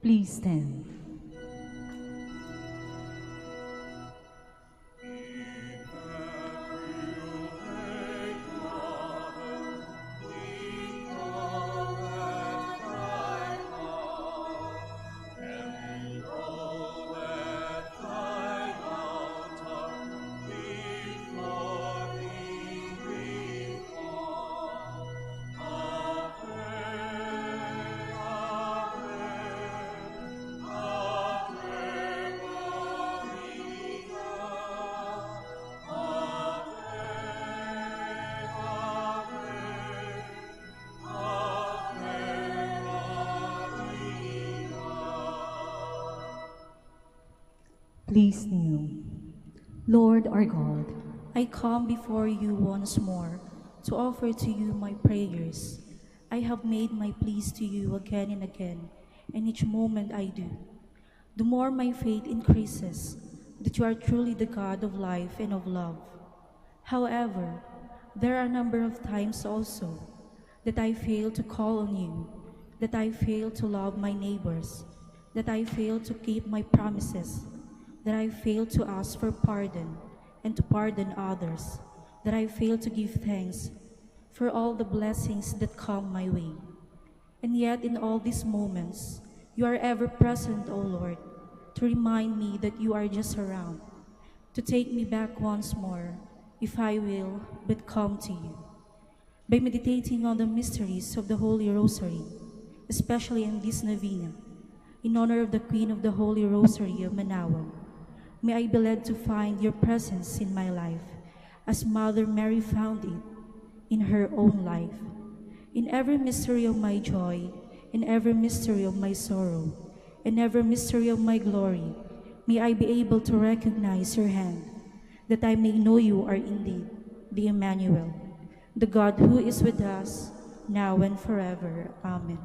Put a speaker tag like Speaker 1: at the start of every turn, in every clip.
Speaker 1: Please stand. Please kneel. Lord our God,
Speaker 2: I come before you once more to offer to you my prayers. I have made my pleas to you again and again, and each moment I do. The more my faith increases, that you are truly the God of life and of love. However, there are a number of times also that I fail to call on you, that I fail to love my neighbors, that I fail to keep my promises, that I fail to ask for pardon and to pardon others, that I fail to give thanks for all the blessings that come my way. And yet in all these moments, you are ever present, O Lord, to remind me that you are just around, to take me back once more, if I will but come to you. By meditating on the mysteries of the Holy Rosary, especially in this Novena, in honor of the Queen of the Holy Rosary of Manaoag, may I be led to find your presence in my life, as Mother Mary found it in her own life. In every mystery of my joy, in every mystery of my sorrow, in every mystery of my glory, may I be able to recognize your hand, that I may know you are indeed the Emmanuel, the God who is with us, now and forever. Amen.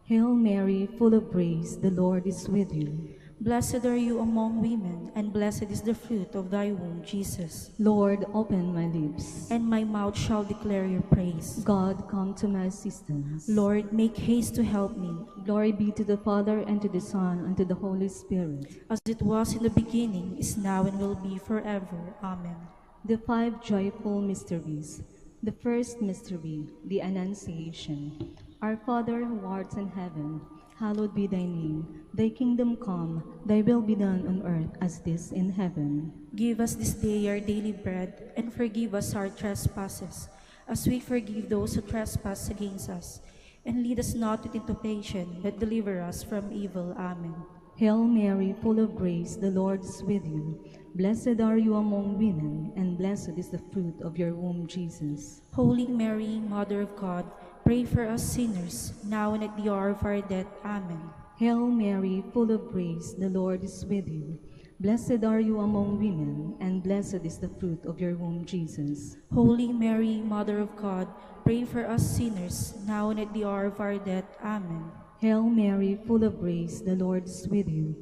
Speaker 1: Hail Mary, full of grace, the Lord is with you.
Speaker 2: Blessed are you among women, and blessed is the fruit of thy womb, Jesus.
Speaker 1: Lord, open my lips,
Speaker 2: And my mouth shall declare your praise.
Speaker 1: God, come to my assistance.
Speaker 2: Lord, make haste to help me.
Speaker 1: Glory be to the Father, and to the Son, and to the Holy Spirit.
Speaker 2: As it was in the beginning, is now, and will be forever. Amen.
Speaker 1: The five joyful mysteries. The first mystery, the Annunciation. Our Father, who art in heaven, hallowed be thy name. Thy kingdom come, thy will be done on earth as it is in heaven.
Speaker 2: Give us this day our daily bread, and forgive us our trespasses, as we forgive those who trespass against us. And lead us not into temptation, but deliver us from evil. Amen.
Speaker 1: Hail Mary, full of grace, the Lord is with you. Blessed are you among women, and blessed is the fruit of your womb, Jesus.
Speaker 2: Holy Mary, Mother of God, pray for us sinners, now and at the hour of our death. Amen.
Speaker 1: Hail Mary, full of grace, the Lord is with you. Blessed are you among women, and blessed is the fruit of your womb, Jesus.
Speaker 2: Holy Mary, Mother of God, pray for us sinners, now and at the hour of our death. Amen.
Speaker 1: Hail Mary, full of grace, the Lord is with you.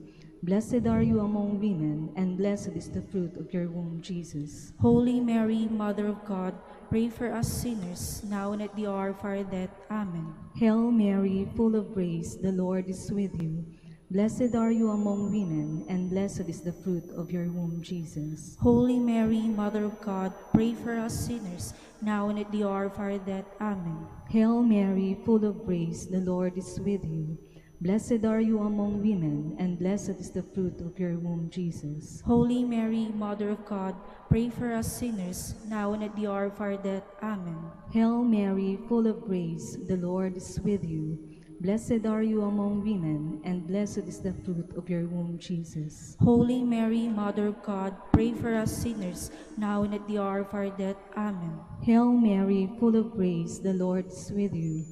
Speaker 1: Blessed are you among women, and blessed is the fruit of your womb, Jesus.
Speaker 2: Holy Mary, Mother of God, pray for us sinners, now and at the hour of our death. Amen.
Speaker 1: Hail Mary, full of grace, the Lord is with you. Blessed are you among women, and blessed is the fruit of your womb, Jesus.
Speaker 2: Holy Mary, Mother of God, pray for us sinners, now and at the hour of our death. Amen.
Speaker 1: Hail Mary, full of grace, the Lord is with you. Blessed are you among women, and blessed is the fruit of your womb, Jesus.
Speaker 2: Holy Mary, Mother of God, pray for us sinners, now and at the hour of our death. Amen.
Speaker 1: Hail Mary, full of grace, the Lord is with you. Blessed are you among women, and blessed is the fruit of your womb, Jesus.
Speaker 2: Holy Mary, Mother of God, pray for us sinners, now and at the hour of our death. Amen.
Speaker 1: Hail Mary, full of grace, the Lord is with you.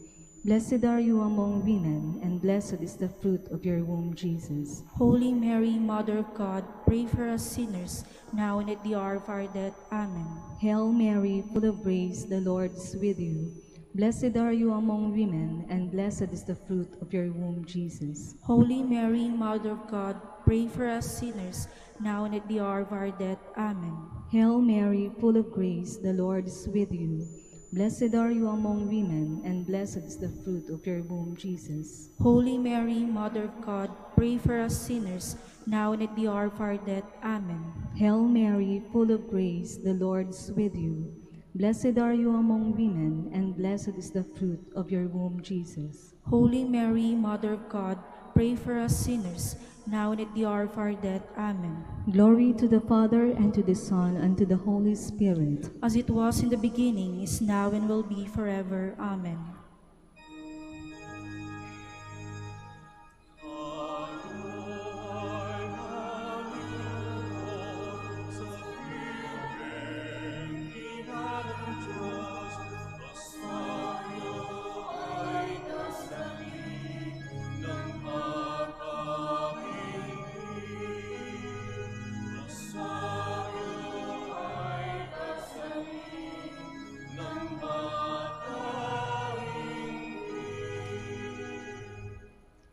Speaker 1: Blessed are you among women, and blessed is the fruit of your womb, Jesus.
Speaker 2: Holy Mary, Mother of God, pray for us sinners, now and at the hour of our death. Amen.
Speaker 1: Hail Mary, full of grace, the Lord is with you. Blessed are you among women, and blessed is the fruit of your womb, Jesus.
Speaker 2: Holy Mary, Mother of God, pray for us sinners, now and at the hour of our death. Amen.
Speaker 1: Hail Mary, full of grace, the Lord is with you. Blessed are you among women, and blessed is the fruit of your womb, Jesus.
Speaker 2: Holy Mary, Mother of God, pray for us sinners, now and at the hour of our death. Amen.
Speaker 1: Hail Mary, full of grace, the Lord is with you. Blessed are you among women, and blessed is the fruit of your womb, Jesus.
Speaker 2: Holy Mary, Mother of God, pray for us sinners, now and at the hour of our death. Amen.
Speaker 1: Glory to the Father, and to the Son, and to the Holy Spirit.
Speaker 2: As it was in the beginning, is now, and will be forever. Amen.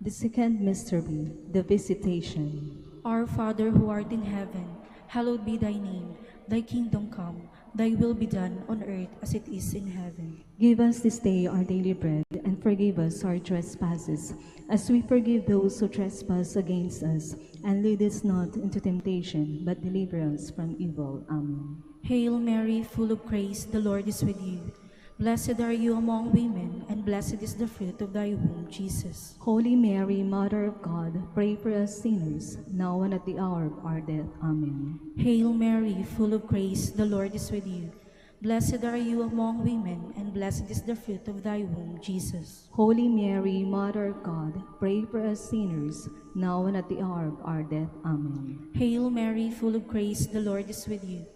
Speaker 1: The second mystery, the Visitation.
Speaker 2: Our Father who art in heaven, hallowed be thy name. Thy kingdom come, thy will be done on earth as it is in heaven.
Speaker 1: Give us this day our daily bread, and forgive us our trespasses, as we forgive those who trespass against us. And lead us not into temptation, but deliver us from evil. Amen.
Speaker 2: Hail Mary, full of grace, the Lord is with you. Blessed are you among women, and blessed is the fruit of thy womb, Jesus.
Speaker 1: Holy Mary, Mother of God, pray for us sinners, now and at the hour of our death. Amen.
Speaker 2: Hail Mary, full of grace, the Lord is with you. Blessed are you among women, and blessed is the fruit of thy womb, Jesus.
Speaker 1: Holy Mary, Mother of God, pray for us sinners, now and at the hour of our death. Amen.
Speaker 2: Hail Mary, full of grace, the Lord is with you.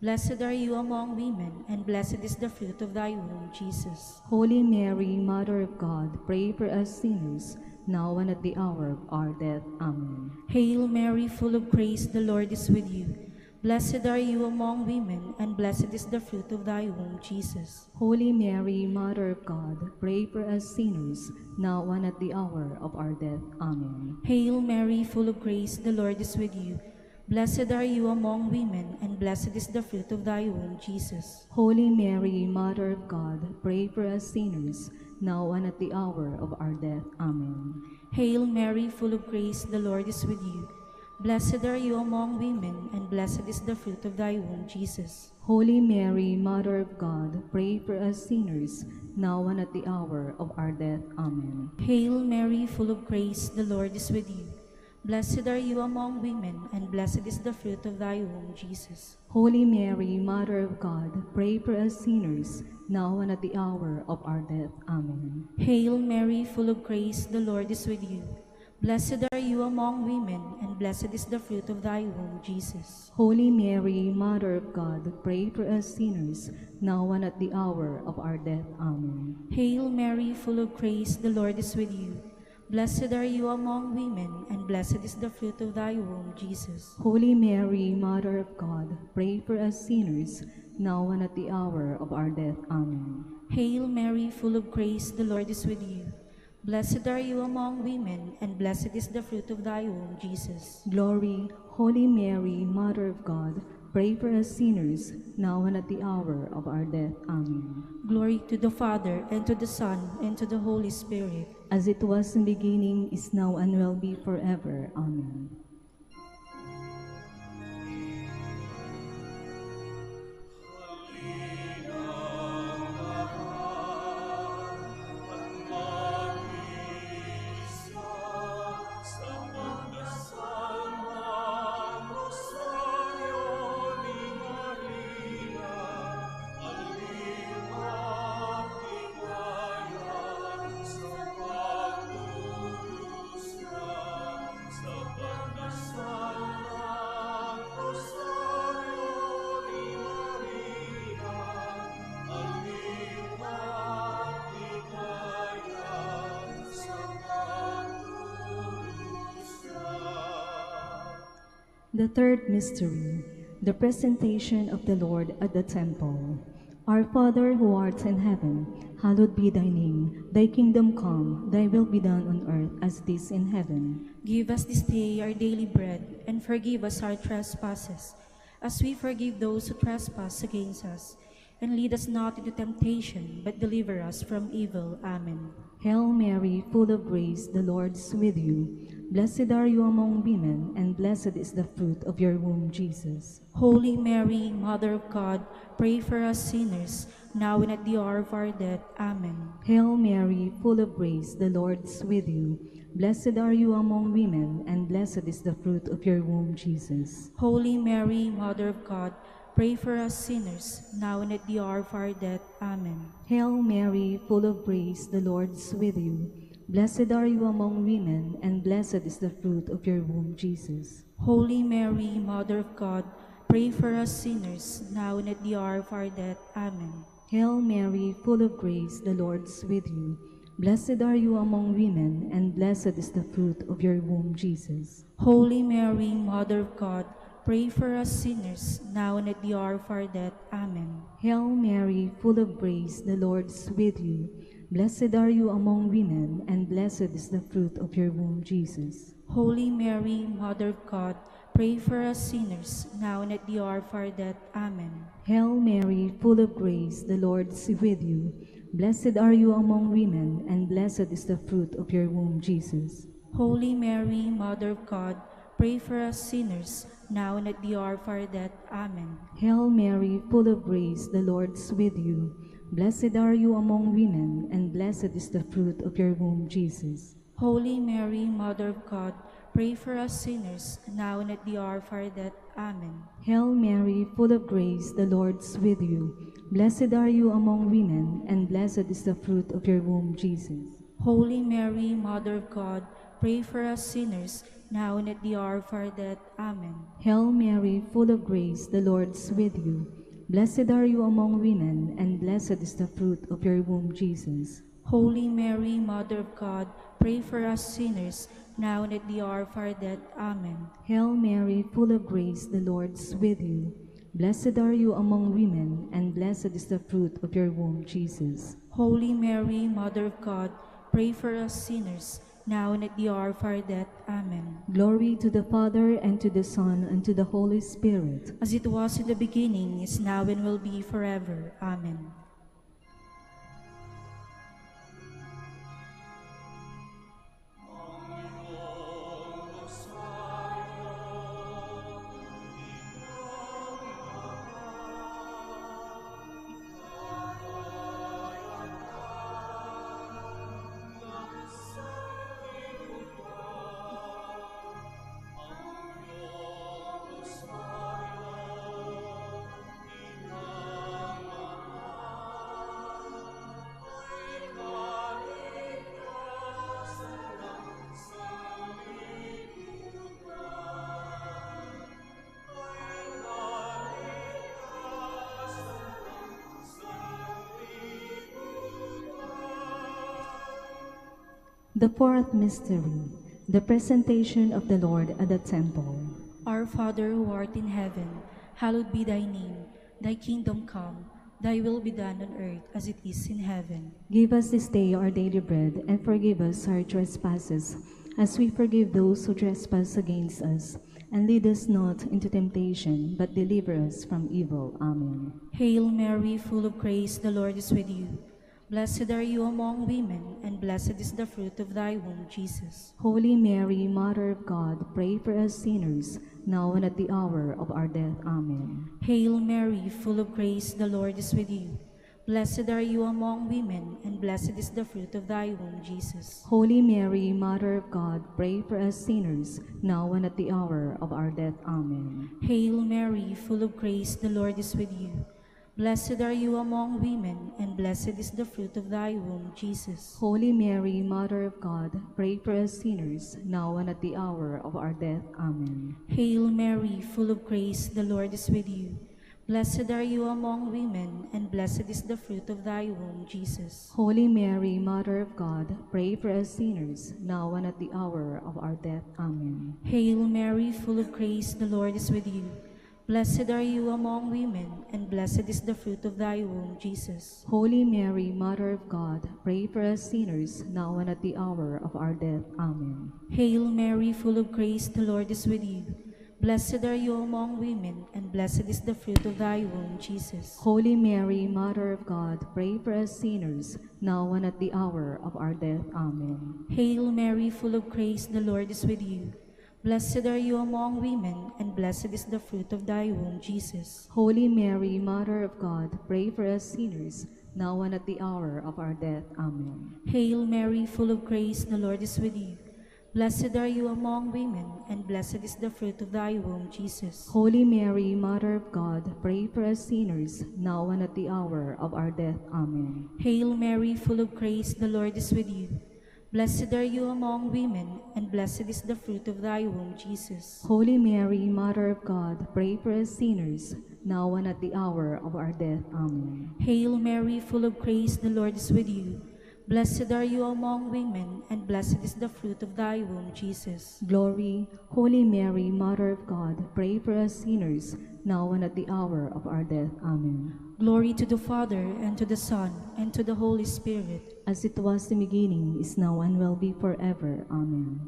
Speaker 2: Blessed are you among women, and blessed is the fruit of thy womb, Jesus.
Speaker 1: Holy Mary, Mother of God, pray for us sinners, now and at the hour of our death. Amen.
Speaker 2: Hail Mary, full of grace, the Lord is with you. Blessed are you among women, and blessed is the fruit of thy womb, Jesus.
Speaker 1: Holy Mary, Mother of God, pray for us sinners, now and at the hour of our death. Amen.
Speaker 2: Hail Mary, full of grace, the Lord is with you. Blessed are you among women, and blessed is the fruit of thy womb, Jesus.
Speaker 1: Holy Mary, Mother of God, pray for us sinners, now and at the hour of our death. Amen.
Speaker 2: Hail Mary, full of grace, the Lord is with you. Blessed are you among women, and blessed is the fruit of thy womb, Jesus.
Speaker 1: Holy Mary, Mother of God, pray for us sinners, now and at the hour of our death. Amen.
Speaker 2: Hail Mary, full of grace, the Lord is with you. Blessed are you among women, and blessed is the fruit of thy womb, Jesus.
Speaker 1: Holy Mary, Mother of God, pray for us sinners, now and at the hour of our death. Amen.
Speaker 2: Hail Mary, full of grace, the Lord is with you. Blessed are you among women, and blessed is the fruit of thy womb, Jesus.
Speaker 1: Holy Mary, Mother of God, pray for us sinners, now and at the hour of our death. Amen.
Speaker 2: Hail Mary, full of grace, the Lord is with you. Blessed are you among women, and blessed is the fruit of thy womb, Jesus.
Speaker 1: Holy Mary, Mother of God, pray for us sinners, now and at the hour of our death. Amen.
Speaker 2: Hail Mary, full of grace, the Lord is with you. Blessed are you among women, and blessed is the fruit of thy womb, Jesus.
Speaker 1: Glory, Holy Mary, Mother of God, pray for us sinners, now and at the hour of our death. Amen.
Speaker 2: Glory to the Father, and to the Son, and to the Holy Spirit.
Speaker 1: As it was in the beginning, is now, and will be forever. Amen. The third mystery, the presentation of the Lord at the temple. Our Father who art in heaven, hallowed be thy name. Thy kingdom come, thy will be done on earth as it is in heaven.
Speaker 2: Give us this day our daily bread, and forgive us our trespasses, as we forgive those who trespass against us. and lead us not into temptation, but deliver us from evil. Amen.
Speaker 1: Hail Mary, full of grace, the Lord is with you. Blessed are you among women, and blessed is the fruit of your womb, Jesus.
Speaker 2: Holy Mary, Mother of God, pray for us sinners, now and at the hour of our death. Amen.
Speaker 1: Hail Mary, full of grace, the Lord is with you. Blessed are you among women, and blessed is the fruit of your womb, Jesus.
Speaker 2: Holy Mary, Mother of God, pray for us sinners, now and at the hour of our death. Amen.
Speaker 1: Hail Mary, full of grace, the Lord is with you. Blessed are you among women, and blessed is the fruit of your womb, Jesus.
Speaker 2: Holy Mary, Mother of God, pray for us sinners, now and at the hour of our death. Amen.
Speaker 1: Hail Mary, full of grace, the Lord is with you. Blessed are you among women, and blessed is the fruit of your womb, Jesus.
Speaker 2: Holy Mary, Mother of God, pray for us sinners, now and at the hour of our death. Amen.
Speaker 1: Hail Mary, full of grace, the Lord is with you. Blessed are you among women, and blessed is the fruit of your womb, Jesus.
Speaker 2: Holy Mary, Mother of God, pray for us sinners, now and at the hour of our death. Amen.
Speaker 1: Hail Mary, full of grace, the Lord is with you. Blessed are you among women, and blessed is the fruit of your womb, Jesus.
Speaker 2: Holy Mary, Mother of God, pray for us sinners, now and at the hour of our death. Amen.
Speaker 1: Hail Mary, full of grace, the Lord is with you. Blessed are you among women, and blessed is the fruit of your womb, Jesus.
Speaker 2: Holy Mary, Mother of God, pray for us sinners, now and at the hour of our death. Amen.
Speaker 1: Hail Mary, full of grace, the Lord is with you. Blessed are you among women, and blessed is the fruit of your womb, Jesus.
Speaker 2: Holy Mary, Mother of God, pray for us sinners, now and at the hour of our death. Amen.
Speaker 1: Hail Mary, full of grace, the Lord is with you. Blessed are you among women, and blessed is the fruit of your womb, Jesus.
Speaker 2: Holy Mary, Mother of God, pray for us sinners, now and at the hour of our death. Amen.
Speaker 1: Hail Mary, full of grace, the Lord is with you. Blessed are you among women, and blessed is the fruit of your womb, Jesus.
Speaker 2: Holy Mary, Mother of God, pray for us sinners, now and at the hour of our death. Amen.
Speaker 1: Glory to the Father, and to the Son, and to the Holy Spirit.
Speaker 2: As it was in the beginning, is now, and will be forever. Amen.
Speaker 1: The fourth mystery, the presentation of the Lord at the temple.
Speaker 2: Our Father who art in heaven, hallowed be thy name. Thy kingdom come, thy will be done on earth as it is in heaven.
Speaker 1: Give us this day our daily bread, and forgive us our trespasses, as we forgive those who trespass against us. And lead us not into temptation, but deliver us from evil. Amen.
Speaker 2: Hail Mary, full of grace, the Lord is with you. Blessed are you among women, and blessed is the fruit of thy womb, Jesus.
Speaker 1: Holy Mary, Mother of God, pray for us sinners, now and at the hour of our death. Amen.
Speaker 2: Hail Mary, full of grace, the Lord is with you. Blessed are you among women, and blessed is the fruit of thy womb, Jesus.
Speaker 1: Holy Mary, Mother of God, pray for us sinners, now and at the hour of our death. Amen.
Speaker 2: Hail Mary, full of grace, the Lord is with you. Blessed are you among women, and blessed is the fruit of thy womb, Jesus.
Speaker 1: Holy Mary, Mother of God, pray for us sinners, now and at the hour of our death. Amen.
Speaker 2: Hail Mary, full of grace, the Lord is with you. Blessed are you among women, and blessed is the fruit of thy womb, Jesus.
Speaker 1: Holy Mary, Mother of God, pray for us sinners, now and at the hour of our death. Amen.
Speaker 2: Hail Mary, full of grace, the Lord is with you. Blessed are you among women, and blessed is the fruit of thy womb, Jesus.
Speaker 1: Holy Mary, Mother of God, pray for us sinners, now and at the hour of our death. Amen.
Speaker 2: Hail Mary, full of grace, the Lord is with you. Blessed are you among women, and blessed is the fruit of thy womb, Jesus.
Speaker 1: Holy Mary, Mother of God, pray for us sinners, now and at the hour of our death. Amen.
Speaker 2: Hail Mary, full of grace, the Lord is with you. Blessed are you among women, and blessed is the fruit of thy womb, Jesus.
Speaker 1: Holy Mary, Mother of God, pray for us sinners, now and at the hour of our death. Amen.
Speaker 2: Hail Mary, full of grace, the Lord is with you. Blessed are you among women, and blessed is the fruit of thy womb, Jesus.
Speaker 1: Holy Mary, Mother of God, pray for us sinners, now and at the hour of our death. Amen.
Speaker 2: Hail Mary, full of grace, the Lord is with you. Blessed are you among women, and blessed is the fruit of thy womb, Jesus.
Speaker 1: Holy Mary, Mother of God, pray for us sinners, now and at the hour of our death. Amen.
Speaker 2: Hail Mary, full of grace, the Lord is with you. Blessed are you among women, and blessed is the fruit of thy womb, Jesus.
Speaker 1: Glory, Holy Mary, Mother of God, pray for us sinners, now and at the hour of our death. Amen.
Speaker 2: Glory to the Father, and to the Son, and to the Holy Spirit.
Speaker 1: As it was in the beginning, is now, and will be forever. Amen.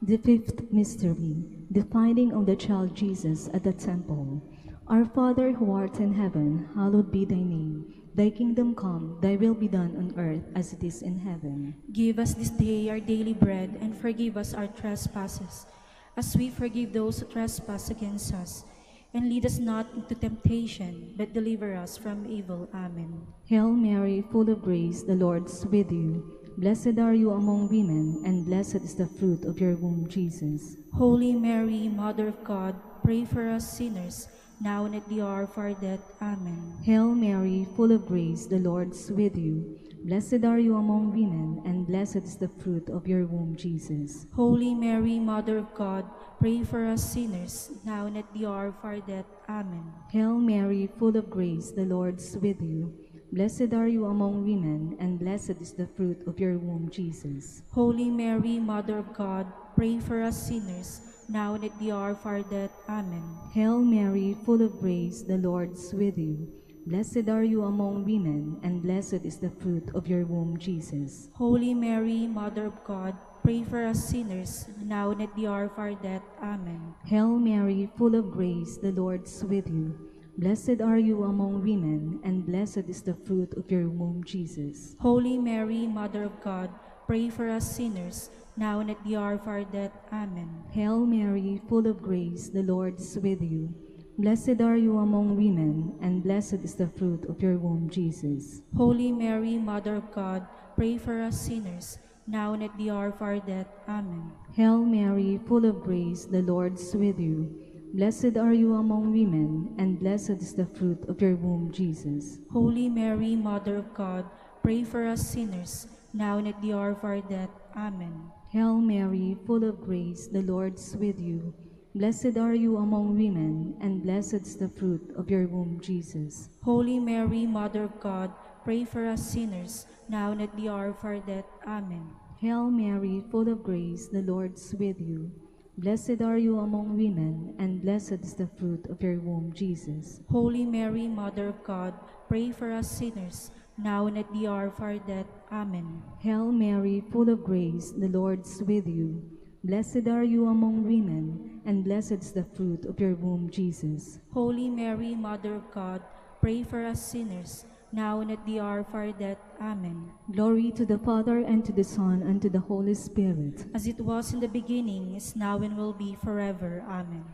Speaker 1: The fifth mystery, the finding of the child Jesus at the temple. Our Father who art in heaven, hallowed be thy name. Thy kingdom come, thy will be done on earth as it is in heaven.
Speaker 2: Give us this day our daily bread, and forgive us our trespasses, as we forgive those who trespass against us. And lead us not into temptation, but deliver us from evil. Amen.
Speaker 1: Hail Mary, full of grace, the Lord is with you. Blessed are you among women, and blessed is the fruit of your womb, Jesus.
Speaker 2: Holy Mary, Mother of God, pray for us sinners, now and at the hour of our death. Amen.
Speaker 1: Hail Mary, full of grace, the Lord is with you. Blessed are you among women, and blessed is the fruit of your womb, Jesus.
Speaker 2: Holy Mary, Mother of God, pray for us sinners, now and at the hour of our death. Amen.
Speaker 1: Hail Mary, full of grace, the Lord is with you. Blessed are you among women, and blessed is the fruit of your womb, Jesus.
Speaker 2: Holy Mary, Mother of God, pray for us sinners, now and at the hour of our death. Amen.
Speaker 1: Hail Mary, full of grace, the Lord is with you. Blessed are you among women, and blessed is the fruit of your womb, Jesus.
Speaker 2: Holy Mary, Mother of God, pray for us sinners, now and at the hour of our death. Amen.
Speaker 1: Hail Mary, full of grace, the Lord is with you. Blessed are you among women, and blessed is the fruit of your womb, Jesus.
Speaker 2: Holy Mary, Mother of God, pray for us sinners, now and at the hour of our death. Amen.
Speaker 1: Hail Mary, full of grace, the Lord is with you. Blessed are you among women, and blessed is the fruit of your womb, Jesus.
Speaker 2: Holy Mary, Mother of God, pray for us sinners, now and at the hour of our death. Amen.
Speaker 1: Hail Mary, full of grace, the Lord is with you. Blessed are you among women, and blessed is the fruit of your womb, Jesus.
Speaker 2: Holy Mary, Mother of God, pray for us sinners, now and at the hour of our death. Amen.
Speaker 1: Hail Mary, full of grace, the Lord is with you. Blessed are you among women, and blessed is the fruit of your womb, Jesus.
Speaker 2: Holy Mary, Mother of God, pray for us sinners, now and at the hour of our death. Amen.
Speaker 1: Hail Mary, full of grace, the Lord is with you. Blessed are you among women, and blessed is the fruit of your womb, Jesus.
Speaker 2: Holy Mary, Mother of God, pray for us sinners, now and at the hour of our death. Amen.
Speaker 1: Hail Mary, full of grace, the Lord is with you. Blessed are you among women, and blessed is the fruit of your womb, Jesus.
Speaker 2: Holy Mary, Mother of God, pray for us sinners, now and at the hour of our death. Amen.
Speaker 1: Glory to the Father, and to the Son, and to the Holy Spirit.
Speaker 2: As it was in the beginning, is now, and will be forever. Amen.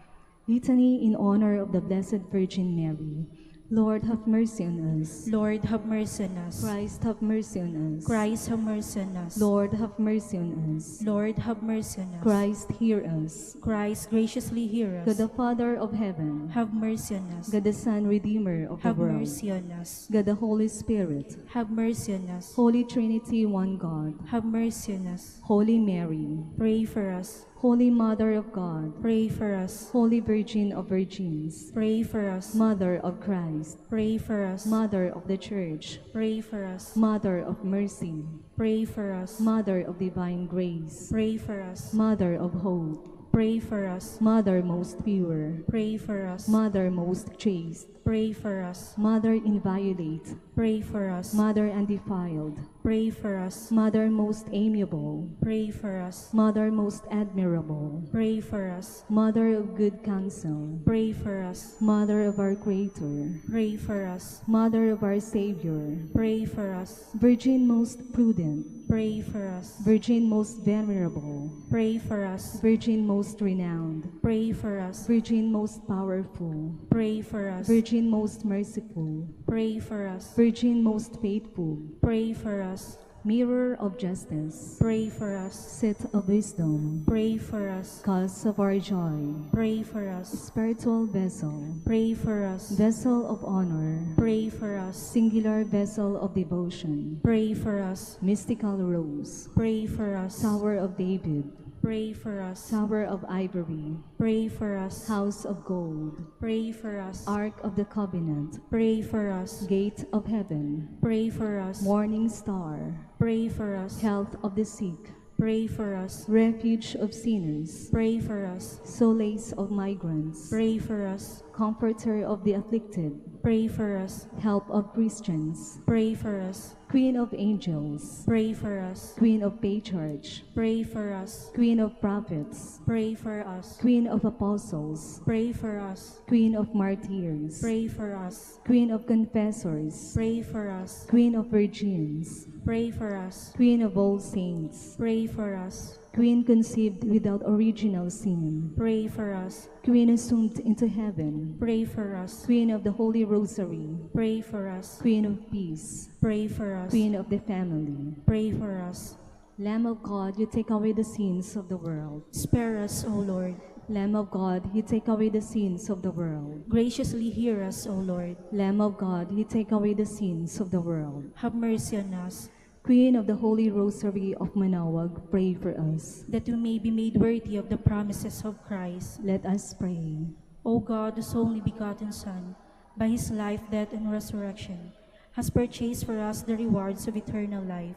Speaker 1: Litany in honor of the Blessed Virgin Mary. Lord, have mercy on us.
Speaker 2: Lord, have mercy on us.
Speaker 1: Christ, have mercy on us.
Speaker 2: Christ, have mercy on us.
Speaker 1: Lord, have mercy on us.
Speaker 2: Lord, have mercy on us.
Speaker 1: Christ, hear us.
Speaker 2: Christ, graciously hear
Speaker 1: God
Speaker 2: us.
Speaker 1: the Father of heaven,
Speaker 2: Have mercy on us.
Speaker 1: God the Son, Redeemer of the
Speaker 2: Have
Speaker 1: world,
Speaker 2: mercy on us.
Speaker 1: God the Holy Spirit,
Speaker 2: Have mercy on us.
Speaker 1: Holy Trinity, one God,
Speaker 2: Have mercy on us.
Speaker 1: Holy Mary,
Speaker 2: Pray for us.
Speaker 1: Holy Mother of God,
Speaker 2: Pray for us.
Speaker 1: Holy Virgin of Virgins,
Speaker 2: Pray for us.
Speaker 1: Mother of Christ,
Speaker 2: Pray for us.
Speaker 1: Mother of the Church,
Speaker 2: Pray for us.
Speaker 1: Mother of Mercy,
Speaker 2: Pray for us.
Speaker 1: Mother of Divine Grace,
Speaker 2: Pray for us.
Speaker 1: Mother of Hope,
Speaker 2: Pray for us.
Speaker 1: Mother most pure,
Speaker 2: Pray for us.
Speaker 1: Mother most chaste,
Speaker 2: Pray for us.
Speaker 1: Mother inviolate,
Speaker 2: Pray for us.
Speaker 1: Mother undefiled,
Speaker 2: Pray for us.
Speaker 1: Mother most amiable,
Speaker 2: Pray for us.
Speaker 1: Mother most admirable,
Speaker 2: Pray for us.
Speaker 1: Mother of good counsel,
Speaker 2: Pray for us.
Speaker 1: Mother of our Creator,
Speaker 2: Pray for us.
Speaker 1: Mother of our Savior,
Speaker 2: Pray for us.
Speaker 1: Virgin most prudent,
Speaker 2: Pray for us.
Speaker 1: Virgin most venerable,
Speaker 2: Pray for us.
Speaker 1: Virgin most renowned,
Speaker 2: Pray for us.
Speaker 1: Virgin most powerful,
Speaker 2: Pray for us.
Speaker 1: Virgin most merciful,
Speaker 2: Pray for us.
Speaker 1: Virgin most faithful,
Speaker 2: Pray for us.
Speaker 1: Mirror of justice,
Speaker 2: Pray for us.
Speaker 1: seat of wisdom,
Speaker 2: Pray for us.
Speaker 1: cause of our joy,
Speaker 2: Pray for us.
Speaker 1: spiritual vessel,
Speaker 2: Pray for us.
Speaker 1: vessel of honor,
Speaker 2: Pray for us.
Speaker 1: singular vessel of devotion,
Speaker 2: Pray for us.
Speaker 1: mystical rose,
Speaker 2: Pray for us.
Speaker 1: Tower of David,
Speaker 2: Pray for us.
Speaker 1: Tower of Ivory,
Speaker 2: Pray for us.
Speaker 1: House of Gold,
Speaker 2: Pray for us.
Speaker 1: Ark of the Covenant,
Speaker 2: Pray for us.
Speaker 1: Gate of Heaven,
Speaker 2: Pray for us.
Speaker 1: Morning Star,
Speaker 2: Pray for us.
Speaker 1: Health of the Sick,
Speaker 2: Pray for us.
Speaker 1: Refuge of Sinners,
Speaker 2: Pray for us.
Speaker 1: Solace of Migrants,
Speaker 2: Pray for us.
Speaker 1: Comforter of the Afflicted,
Speaker 2: Pray for us.
Speaker 1: Help of Christians,
Speaker 2: Pray for us.
Speaker 1: Queen of Angels,
Speaker 2: Pray for us.
Speaker 1: Queen of Patriarchs,
Speaker 2: Pray for us.
Speaker 1: Queen of Prophets,
Speaker 2: Pray for us.
Speaker 1: Queen of Apostles,
Speaker 2: Pray for us.
Speaker 1: Queen of Martyrs,
Speaker 2: Pray for us.
Speaker 1: Queen of Confessors,
Speaker 2: Pray for us.
Speaker 1: Queen of Virgins,
Speaker 2: Pray for us.
Speaker 1: Queen of all saints,
Speaker 2: Pray for us.
Speaker 1: Queen conceived without original sin,
Speaker 2: Pray for us.
Speaker 1: Queen assumed into heaven,
Speaker 2: Pray for us.
Speaker 1: Queen of the Holy Rosary,
Speaker 2: Pray for us.
Speaker 1: Queen of Peace,
Speaker 2: Pray for us.
Speaker 1: Queen of the Family.
Speaker 2: Pray for us.
Speaker 1: Lamb of God, you take away the sins of the world.
Speaker 2: Spare us, O Lord.
Speaker 1: Lamb of God, you take away the sins of the world.
Speaker 2: Graciously hear us, O Lord.
Speaker 1: Lamb of God, you take away the sins of the world.
Speaker 2: Have mercy on us,
Speaker 1: Queen of the Holy Rosary of Manaoag, pray for us.
Speaker 2: that we may be made worthy of the promises of Christ.
Speaker 1: Let us pray.
Speaker 2: O God, whose only begotten Son, by his life, death, and resurrection, has purchased for us the rewards of eternal life,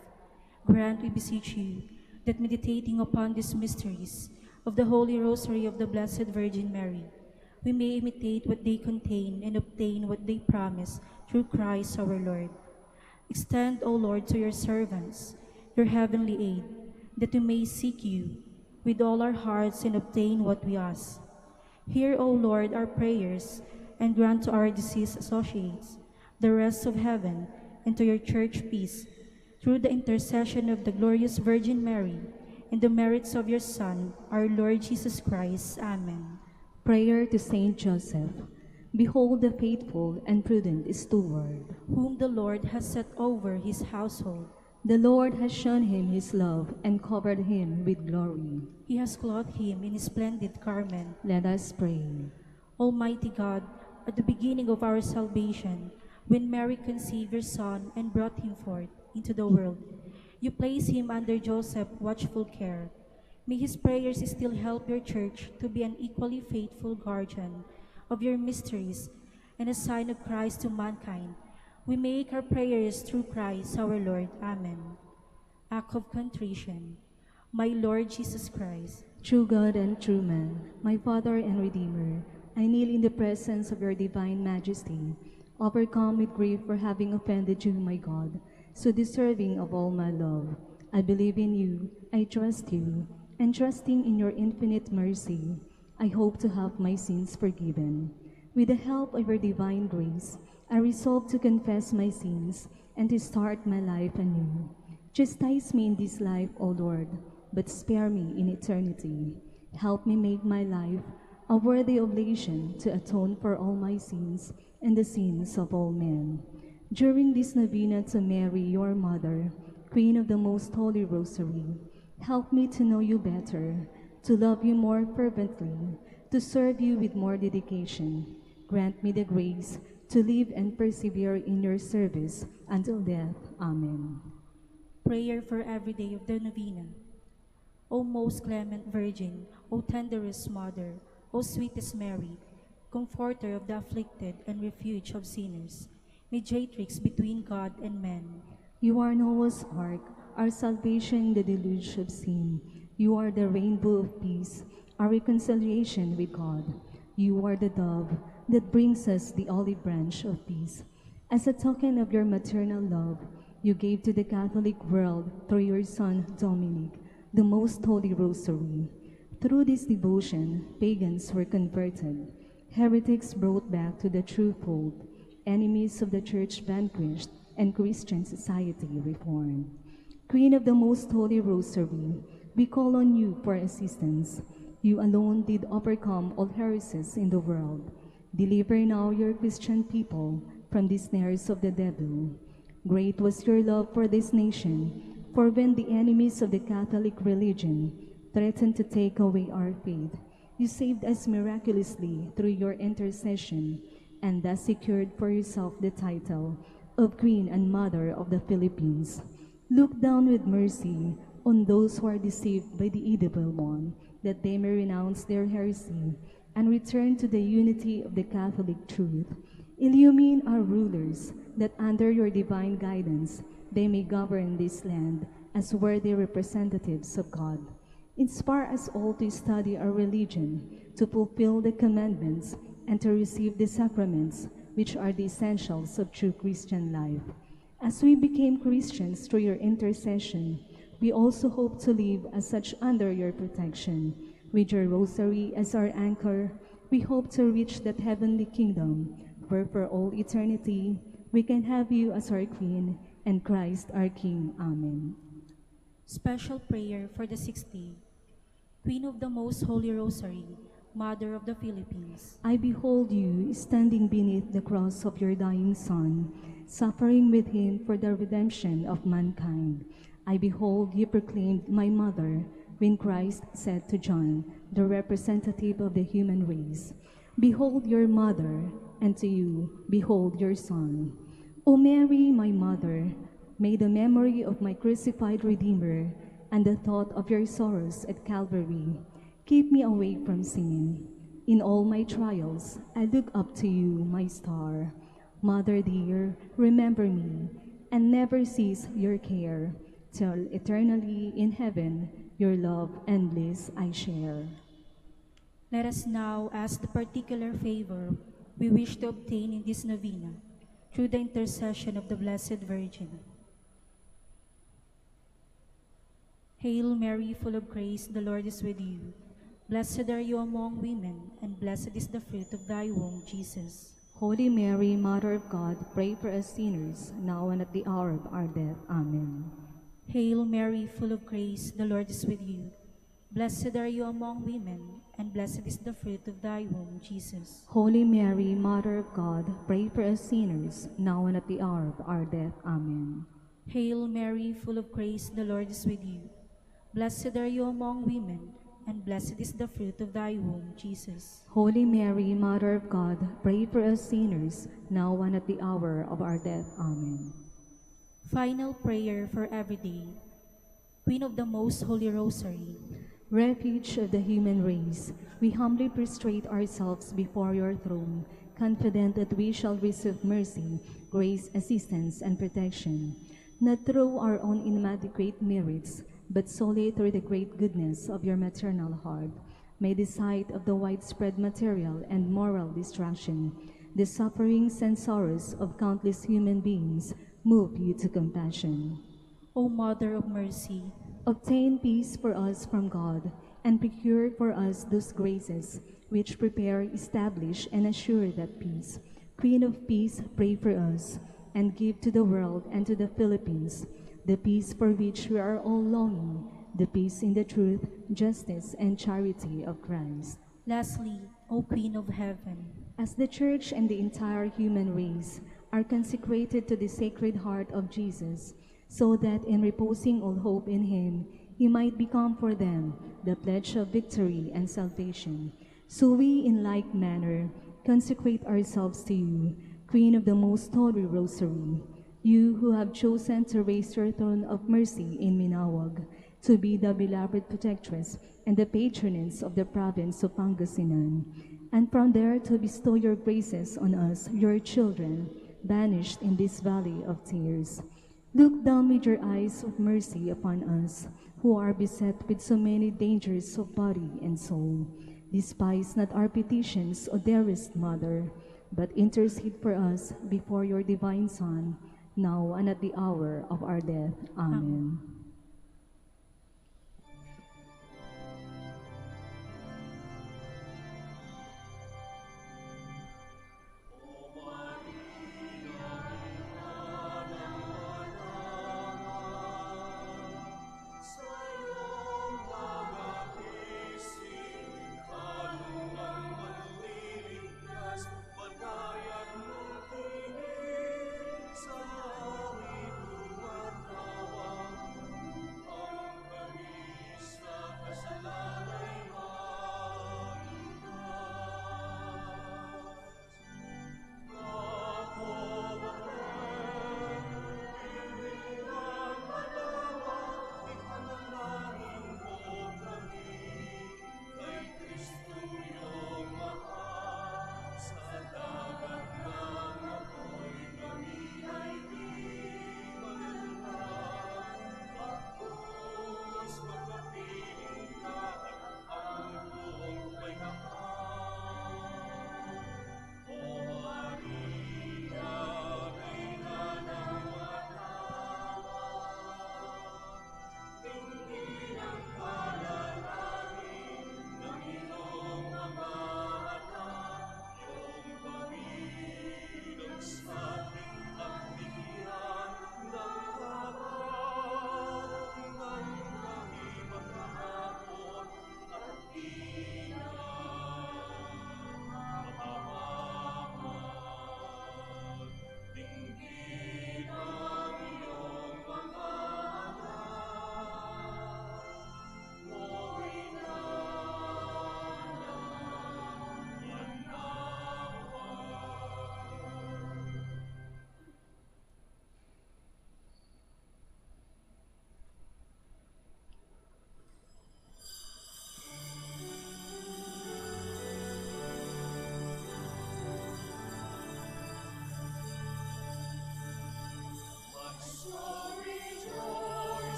Speaker 2: grant, we beseech you, that meditating upon these mysteries of the Holy Rosary of the Blessed Virgin Mary, we may imitate what they contain and obtain what they promise through Christ our Lord. Extend, O Lord, to your servants your heavenly aid, that we may seek you with all our hearts and obtain what we ask. Hear, O Lord, our prayers, and grant to our deceased associates the rest of heaven, and to your church peace, through the intercession of the glorious Virgin Mary, and the merits of your Son, our Lord Jesus Christ. Amen.
Speaker 1: Prayer to Saint Joseph. Behold the faithful and prudent steward.
Speaker 2: Whom the Lord has set over his household.
Speaker 1: The Lord has shown him his love and covered him with glory.
Speaker 2: He has clothed him in his splendid garment.
Speaker 1: Let us pray.
Speaker 2: Almighty God, at the beginning of our salvation, when Mary conceived your Son and brought him forth into the world, you placed him under Joseph's watchful care. May his prayers still help your church to be an equally faithful guardian of your mysteries and a sign of Christ to mankind. We make our prayers through Christ our Lord. Amen. Act of contrition. My Lord Jesus Christ,
Speaker 1: True God and true man, my Father and Redeemer, I kneel in the presence of your divine majesty, overcome with grief for having offended you, my God, so deserving of all my love. I believe in you, I trust you, and trusting in your infinite mercy, I hope to have my sins forgiven. With the help of your divine grace, I resolve to confess my sins and to start my life anew. Chastise me in this life, O Lord, but spare me in eternity. Help me make my life a worthy oblation to atone for all my sins and the sins of all men. During this novena to Mary, your Mother, Queen of the Most Holy Rosary, help me to know you better, to love you more fervently, to serve you with more dedication. Grant me the grace to live and persevere in your service until death. Amen.
Speaker 2: Prayer for every day of the novena. O most clement Virgin, O tenderest Mother, O sweetest Mary, Comforter of the afflicted and refuge of sinners, mediatrix between God and men.
Speaker 1: You are Noah's ark, our salvation in the deluge of sin. You are the rainbow of peace, our reconciliation with God. You are the dove that brings us the olive branch of peace. As a token of your maternal love, you gave to the Catholic world, through your Son, Dominic, the Most Holy Rosary. Through this devotion, pagans were converted, heretics brought back to the true fold, enemies of the Church vanquished, and Christian society reformed. Queen of the Most Holy Rosary, we call on you for assistance. You alone did overcome all heresies in the world. Deliver now your Christian people from the snares of the devil. Great was your love for this nation, for when the enemies of the Catholic religion threatened to take away our faith, you saved us miraculously through your intercession, and thus secured for yourself the title of Queen and Mother of the Philippines. Look down with mercy on those who are deceived by the evil one, that they may renounce their heresy and return to the unity of the Catholic truth. Illumine our rulers, that under your divine guidance they may govern this land as worthy representatives of God. Inspire us all to study our religion, to fulfill the commandments, and to receive the sacraments, which are the essentials of true Christian life. As we became Christians through your intercession, we also hope to live as such under your protection. With your rosary as our anchor, we hope to reach that heavenly kingdom, where for all eternity we can have you as our Queen and Christ our King. Amen.
Speaker 2: Special prayer for the 6th day. Queen of the Most Holy Rosary, Mother of the Philippines,
Speaker 1: I behold you standing beneath the cross of your dying Son, suffering with him for the redemption of mankind. I behold you proclaimed my mother, when Christ said to John, the representative of the human race, behold your mother, and to you, behold your Son. O Mary, my mother, may the memory of my crucified Redeemer and the thought of your sorrows at Calvary keep me away from sin. In all my trials, I look up to you, my star. Mother dear, remember me, and never cease your care, till eternally in heaven your love and bliss I share.
Speaker 2: let us now ask the particular favor we wish to obtain in this novena through the intercession of the Blessed Virgin. Hail Mary, full of grace, the Lord is with you. Blessed are you among women, and blessed is the fruit of thy womb, Jesus.
Speaker 1: Holy Mary, Mother of God, pray for us sinners, now and at the hour of our death. Amen.
Speaker 2: Hail Mary, full of grace, the Lord is with you. Blessed are you among women, and blessed is the fruit of thy womb, Jesus.
Speaker 1: Holy Mary, Mother of God, pray for us sinners, now and at the hour of our death. Amen.
Speaker 2: Hail Mary, full of grace, the Lord is with you. Blessed are you among women, and blessed is the fruit of thy womb, Jesus.
Speaker 1: Holy Mary, Mother of God, pray for us sinners, now and at the hour of our death. Amen.
Speaker 2: Final prayer for every day. Queen of the Most Holy Rosary,
Speaker 1: Refuge of the human race, we humbly prostrate ourselves before your throne, confident that we shall receive mercy, grace, assistance, and protection, not through our own inadequate merits, but solely through the great goodness of your maternal heart. May the sight of the widespread material and moral destruction, the sufferings and sorrows of countless human beings, move you to compassion.
Speaker 2: O Mother of Mercy,
Speaker 1: Obtain peace for us from God, and procure for us those graces which prepare, establish, and assure that peace. Queen of Peace, pray for us, and give to the world and to the Philippines the peace for which we are all longing, the peace in the truth, justice, and charity of Christ.
Speaker 2: Lastly, O Queen of Heaven,
Speaker 1: As the Church and the entire human race are consecrated to the Sacred Heart of Jesus, so that in reposing all hope in Him, He might become for them the pledge of victory and salvation, so we in like manner consecrate ourselves to you, Queen of the Most Holy Rosary, you who have chosen to raise your throne of mercy in Manaoag, to be the beloved protectress and the patroness of the province of Pangasinan, and from there to bestow your graces on us, your children, banished in this valley of tears. Look down with your eyes of mercy upon us, who are beset with so many dangers of body and soul. Despise not our petitions, O dearest Mother, but intercede for us before your divine Son, now and at the hour of our death. Amen.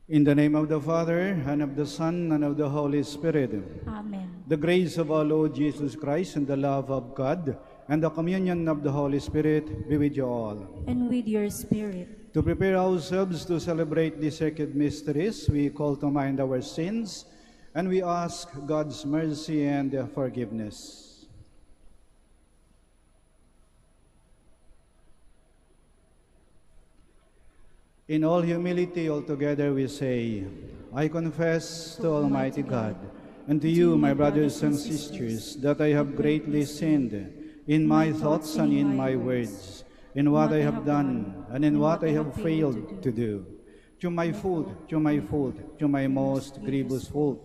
Speaker 3: In the name of the Father, and of the Son, and of the Holy Spirit.
Speaker 2: Amen.
Speaker 3: The grace of our Lord Jesus Christ, and the love of God, and the communion of the Holy Spirit be with you all.
Speaker 2: And with your spirit.
Speaker 3: To prepare ourselves to celebrate the sacred mysteries, we call to mind our sins, and we ask God's mercy and forgiveness. In all humility, altogether we say, I confess to Almighty God, and to you, my brothers and sisters, that I have greatly sinned in my thoughts and in my words, in what I have done and in what I have failed to do. To my fault, to my fault, to my most grievous fault.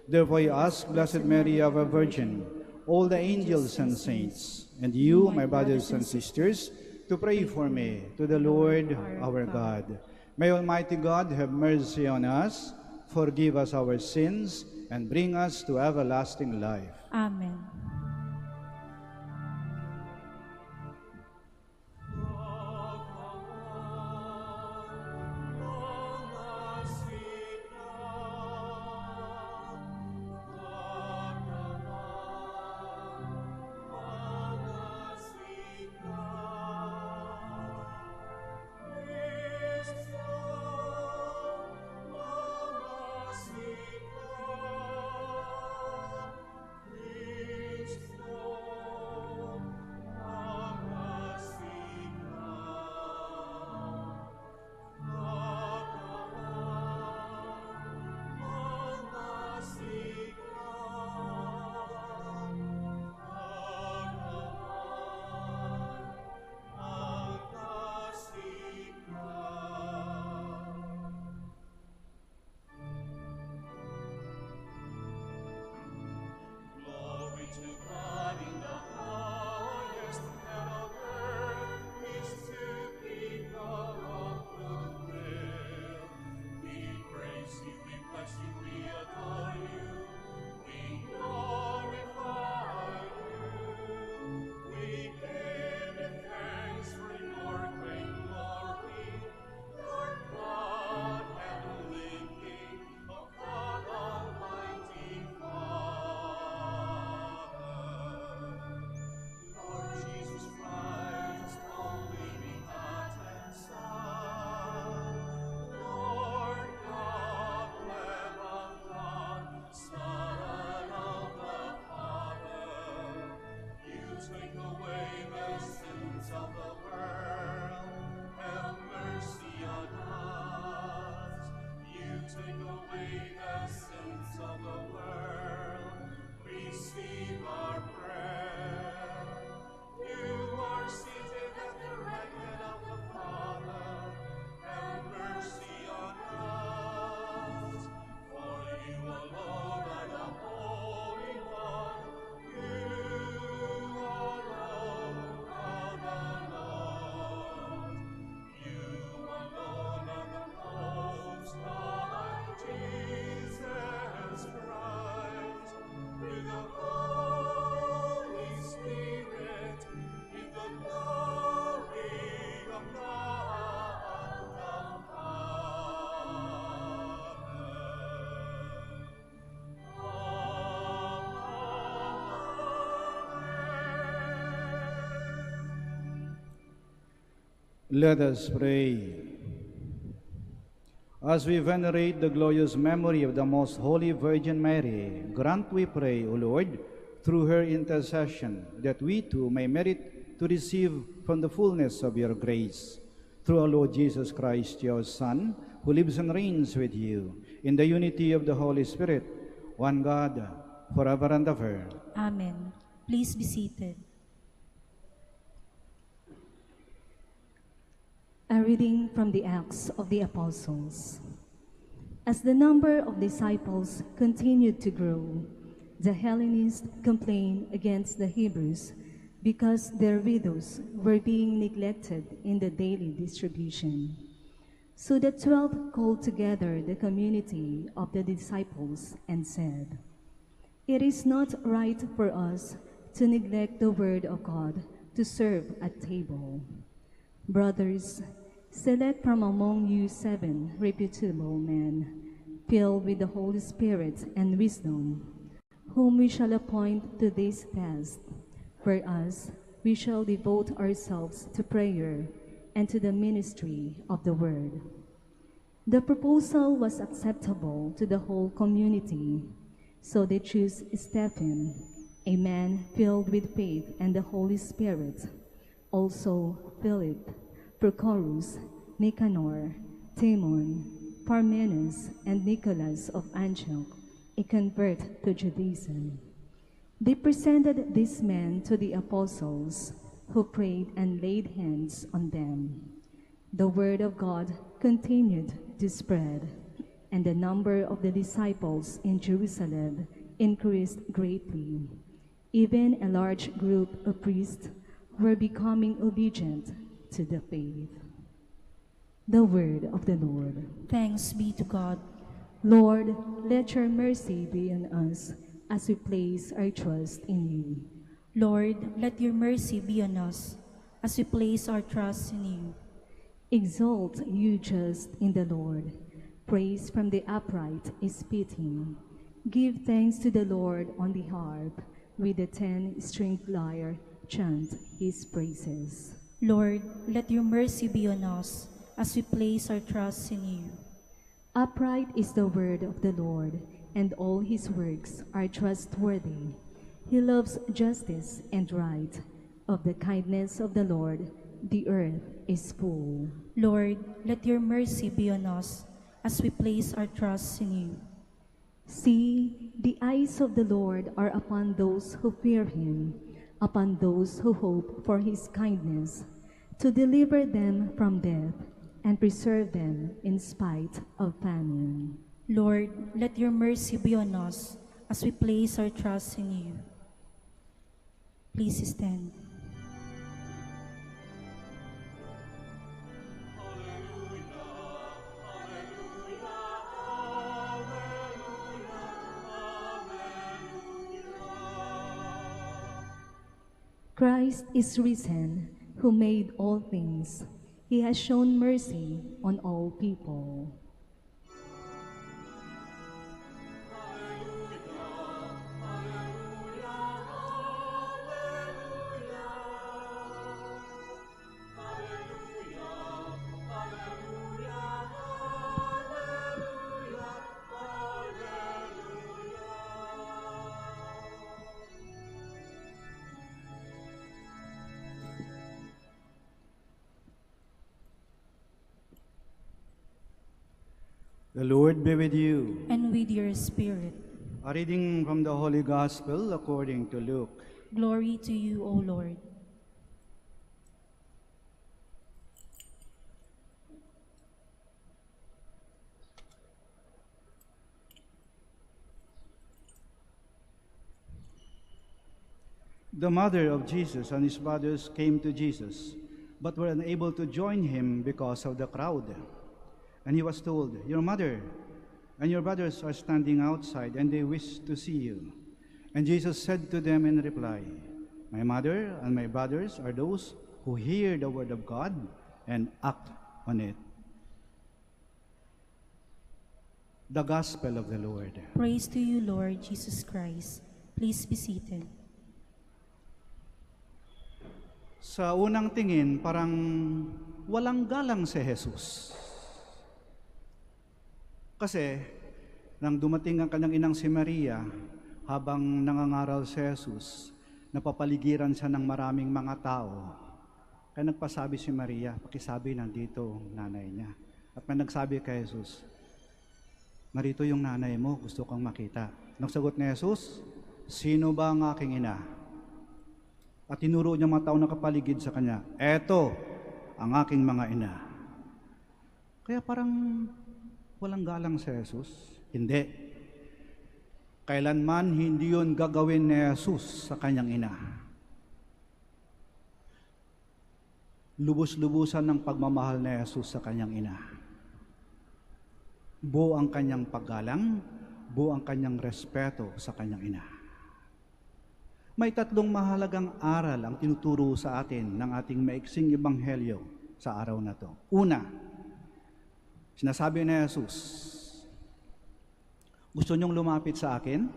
Speaker 3: Therefore I ask Blessed Mary, our Virgin, all the angels and saints, and you, my brothers and sisters, to pray for me to the Lord our God. May Almighty God have mercy on us, forgive us our sins, and bring us to everlasting life.
Speaker 2: Amen.
Speaker 3: Let us pray. As we venerate the glorious memory of the Most Holy Virgin Mary, grant, we pray, O Lord, through her intercession, that we too may merit to receive from the fullness of your grace. Through our Lord Jesus Christ, your Son, who lives and reigns with you, in the unity of the Holy Spirit, one God, forever and ever.
Speaker 2: Amen. Please be seated.
Speaker 1: A reading from the Acts of the Apostles. As the number of disciples continued to grow, the Hellenists complained against the Hebrews because their widows were being neglected in the daily distribution. So the 12 called together the community of the disciples and said, "It is not right for us to neglect the word of God to serve at table. Brothers, Select from among you 7 reputable men, filled with the Holy Spirit and wisdom, whom we shall appoint to this task, whereas we shall devote ourselves to prayer and to the ministry of the Word. The proposal was acceptable to the whole community, so they chose Stephen, a man filled with faith and the Holy Spirit, also Philip, Prochorus, Nicanor, Timon, Parmenas, and Nicholas of Antioch, a convert to Judaism. They presented these men to the apostles, who prayed and laid hands on them. The word of God continued to spread, and the number of the disciples in Jerusalem increased greatly. Even a large group of priests were becoming obedient to the faith. The word of the Lord.
Speaker 2: Thanks be to God.
Speaker 1: Lord, let your mercy be on us as we place our trust in you.
Speaker 2: Lord, let your mercy be on us as we place our trust in you.
Speaker 1: Exalt you just in the Lord. Praise from the upright is fitting. Give thanks to the Lord on the harp. With the 10-stringed lyre, chant his praises.
Speaker 2: Lord, let your mercy be on us as we place our trust in you.
Speaker 1: Upright is the word of the Lord, and all his works are trustworthy. He loves justice and right. Of the kindness of the Lord, the earth is full.
Speaker 2: Lord, let your mercy be on us as we place our trust in you.
Speaker 1: See, the eyes of the Lord are upon those who fear him, upon those who hope for his kindness, to deliver them from death and preserve them in spite of famine.
Speaker 2: Lord, let your mercy be on us as we place our trust in you. Please stand.
Speaker 1: Christ is risen, who made all things. He has shown mercy on all people.
Speaker 3: The Lord be with you.
Speaker 2: And with your spirit.
Speaker 3: A reading from the Holy Gospel according to Luke.
Speaker 2: Glory to you, O Lord.
Speaker 3: The mother of Jesus and his brothers came to Jesus, but were unable to join him because of the crowd. And he was told, "Your mother and your brothers are standing outside, and they wish to see you." And Jesus said to them in reply, "My mother and my brothers are those who hear the word of God and act on it." The Gospel of the Lord.
Speaker 2: Praise to you, Lord Jesus Christ. Please be seated.
Speaker 3: Sa unang tingin, parang walang galang si Jesus. Kasi, nang dumating ang kanyang inang si Maria, habang nangangaral si Jesus, napapaligiran siya ng maraming mga tao. Kaya nagpasabi si Maria, pakisabi nandito nanay niya. At may nagsabi kay Jesus, "Narito yung nanay mo, gusto kang makita." Nagsagot ni Jesus, "Sino ba ang aking ina?" At tinuro niya mga tao na kapaligid sa kanya, "Eto ang aking mga ina." Kaya parang walang galang si Jesus? Hindi. Kailanman hindi yun gagawin ni Jesus sa kanyang ina. Lubos-lubusan ng pagmamahal ni Jesus sa kanyang ina. Buo ang kanyang paggalang, buo ang kanyang respeto sa kanyang ina. May tatlong mahalagang aral ang tinuturo sa atin ng ating maiksing ebanghelyo sa araw na to. Una, sinasabi ni Jesus, gusto niyong lumapit sa akin?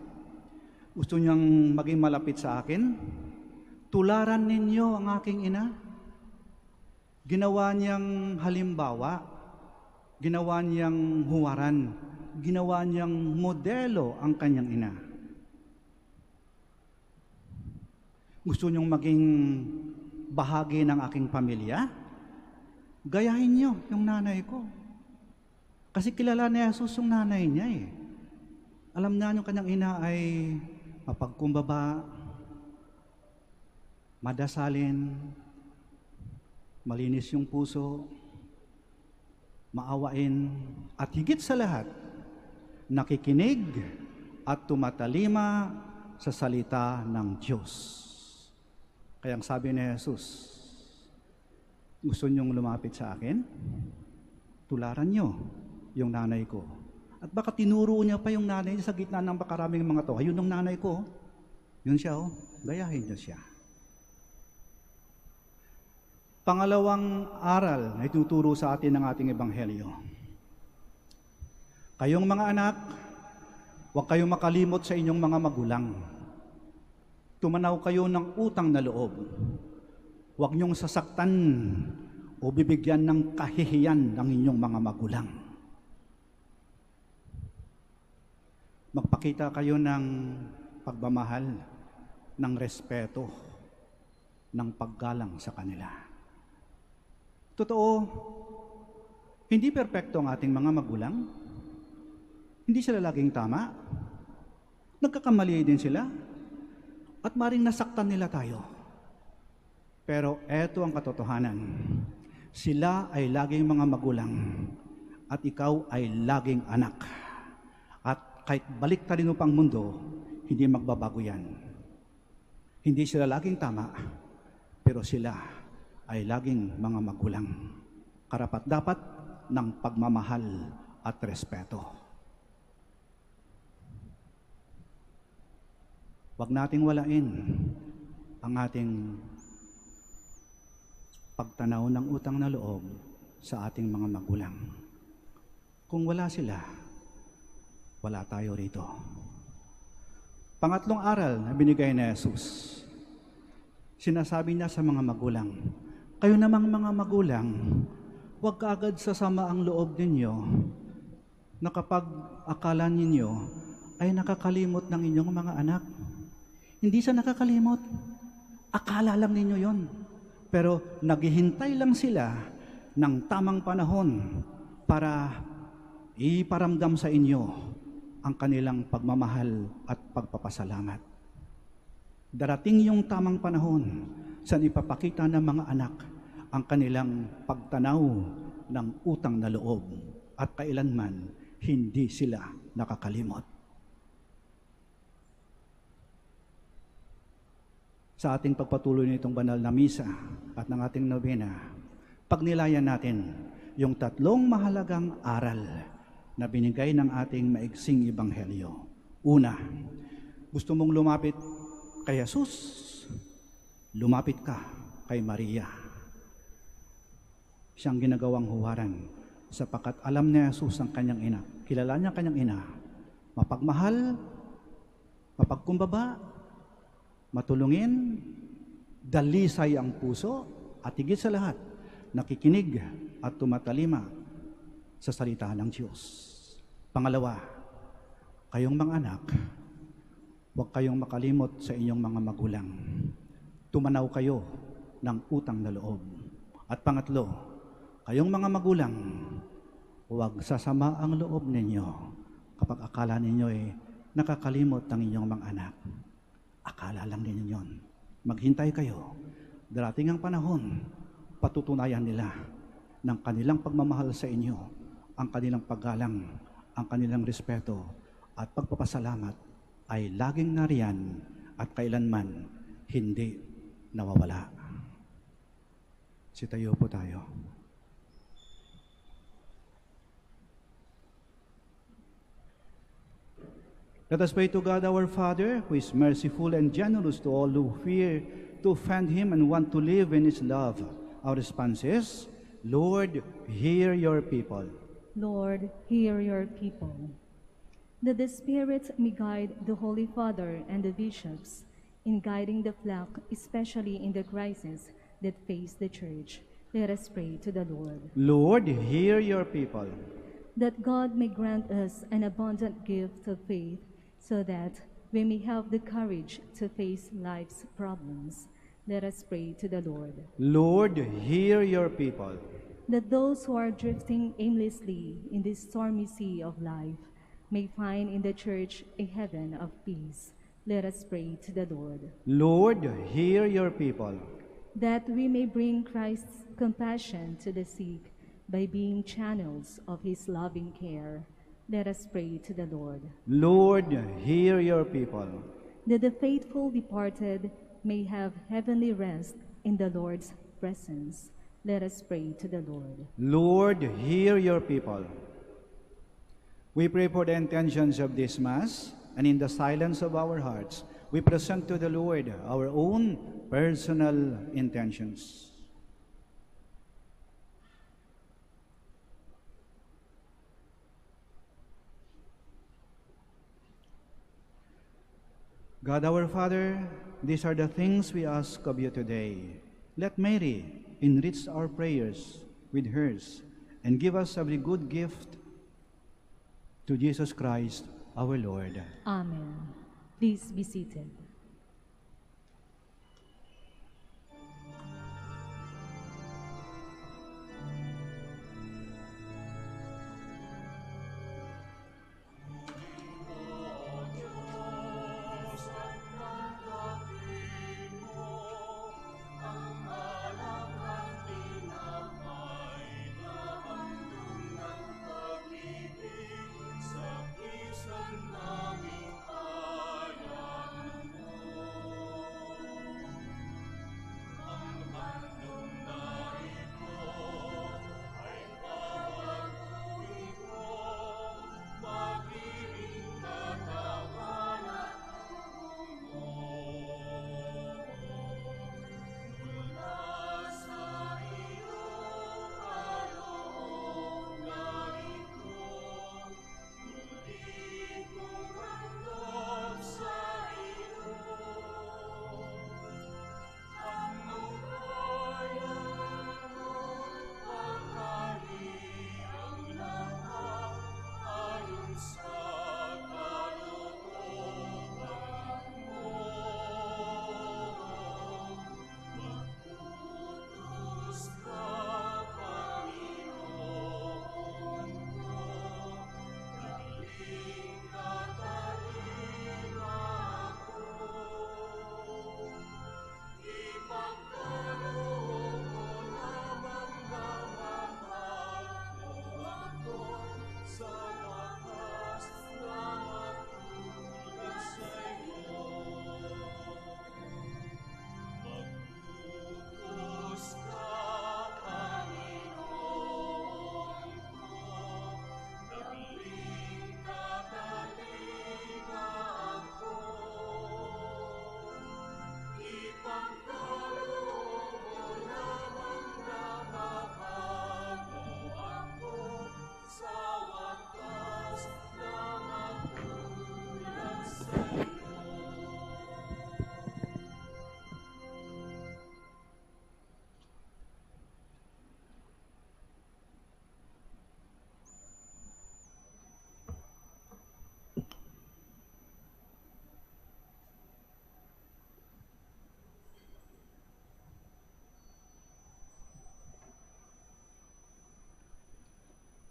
Speaker 3: Gusto niyang maging malapit sa akin? Tularan ninyo ang aking ina. Ginawa niyang halimbawa, ginawa niyang huwaran, ginawa niyang modelo ang kanyang ina. Gusto niyong maging bahagi ng aking pamilya? Gayahin niyo yung nanay ko. Kasi kilala ni Jesus yung nanay niya eh. Alam na yung kanyang ina ay mapagkumbaba, madasalin, malinis yung puso, maawain, at higit sa lahat, nakikinig at tumatalima sa salita ng Diyos. Kaya ang sabi ni Jesus, gusto niyong lumapit sa akin? Tularan niyo yung nanay ko. At baka tinuro niya pa yung nanay niya sa gitna ng makaraming mga to. Ayun ang nanay ko. Yun siya, gayahin niyo siya. Pangalawang aral na ituturo sa atin ng ating ebanghelyo. Kayong mga anak, huwag kayong makalimot sa inyong mga magulang. Tumanaw kayo ng utang na loob. Huwag niyong sasaktan o bibigyan ng kahihiyan ng inyong mga magulang. Magpakita kayo ng pagmamahal, ng respeto, ng paggalang sa kanila. Totoo, hindi perpekto ang ating mga magulang. Hindi sila laging tama. Nagkakamali din sila. At maring nasaktan nila tayo. Pero eto ang katotohanan. Sila ay laging mga magulang. At ikaw ay laging anak. At kahit balik ta rin upang mundo, hindi magbabago yan. Hindi sila laging tama, pero sila ay laging mga magulang. Karapat-dapat ng pagmamahal at respeto. Huwag nating walain ang ating pagtanaw ng utang na loob sa ating mga magulang. Kung wala sila, wala tayo rito. Pangatlong aral na binigay ni Jesus, sinasabi niya sa mga magulang, kayo namang mga magulang, huwag kaagad sasama ang loob ninyo na kapag akala ninyo ay nakakalimot ng inyong mga anak. Hindi siya nakakalimot. Akala lang ninyo yon. Pero naghihintay lang sila ng tamang panahon para iparamdam sa inyo ang kanilang pagmamahal at pagpapasalamat. Darating yung tamang panahon sa ipapakita ng mga anak ang kanilang pagtanaw ng utang na loob at kailanman hindi sila nakakalimot. Sa ating pagpatuloy nitong banal na misa at ng ating novena, pagnilayan natin yung tatlong mahalagang aral na binigay ng ating maigsing ebanghelyo. Una, gusto mong lumapit kay Jesus, lumapit ka kay Maria. Siyang ginagawang huwaran sapagkat alam ni Jesus ang kanyang ina. Kilala niya kanyang ina. Mapagmahal, mapagkumbaba, matulungin, dalisay ang puso, at higit sa lahat, nakikinig at tumatalima sa salita ng Diyos. Pangalawa, kayong mga anak, huwag kayong makalimot sa inyong mga magulang. Tumanaw kayo ng utang na loob. At pangatlo, kayong mga magulang, huwag sasama ang loob ninyo kapag akala ninyo ay nakakalimot ang inyong mga anak. Akala lang ninyo yon. Maghintay kayo. Darating ang panahon, patutunayan nila ng kanilang pagmamahal sa inyo, ang kanilang paggalang, ang kanilang respeto at pagpapasalamat ay laging nariyan at kailanman hindi nawawala. Sitayo po tayo. Let us pray to God our Father, who is merciful and generous to all who fear to offend Him and want to live in His love. Our response is, Lord, hear your people.
Speaker 1: Lord, hear your people. That the Spirit may guide the Holy Father and the bishops in guiding the flock, especially in the crisis that face the Church. Let us pray to the Lord.
Speaker 3: Lord, hear your people.
Speaker 1: That God may grant us an abundant gift of faith, so that we may have the courage to face life's problems. Let us pray to the Lord.
Speaker 3: Lord, hear your people.
Speaker 1: That those who are drifting aimlessly in this stormy sea of life may find in the Church a heaven of peace. Let us pray to the Lord.
Speaker 3: Lord, hear your people.
Speaker 1: That we may bring Christ's compassion to the sick by being channels of his loving care. Let us pray to the Lord.
Speaker 3: Lord, hear your people.
Speaker 1: That the faithful departed may have heavenly rest in the Lord's presence. Let us pray to the Lord.
Speaker 3: Lord, hear your people. We pray for the intentions of this Mass, and in the silence of our hearts, we present to the Lord our own personal intentions. God our Father, these are the things we ask of you today. Let Mary enrich our prayers with hers and give us every good gift to Jesus Christ our Lord.
Speaker 1: Amen. Please be seated.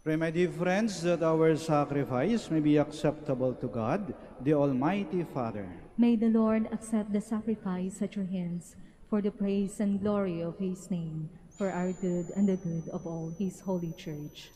Speaker 3: Pray, my dear friends, that our sacrifice may be acceptable to God, the Almighty Father.
Speaker 1: May the Lord accept the sacrifice at your hands for the praise and glory of his name, for our good and the good of all his holy church.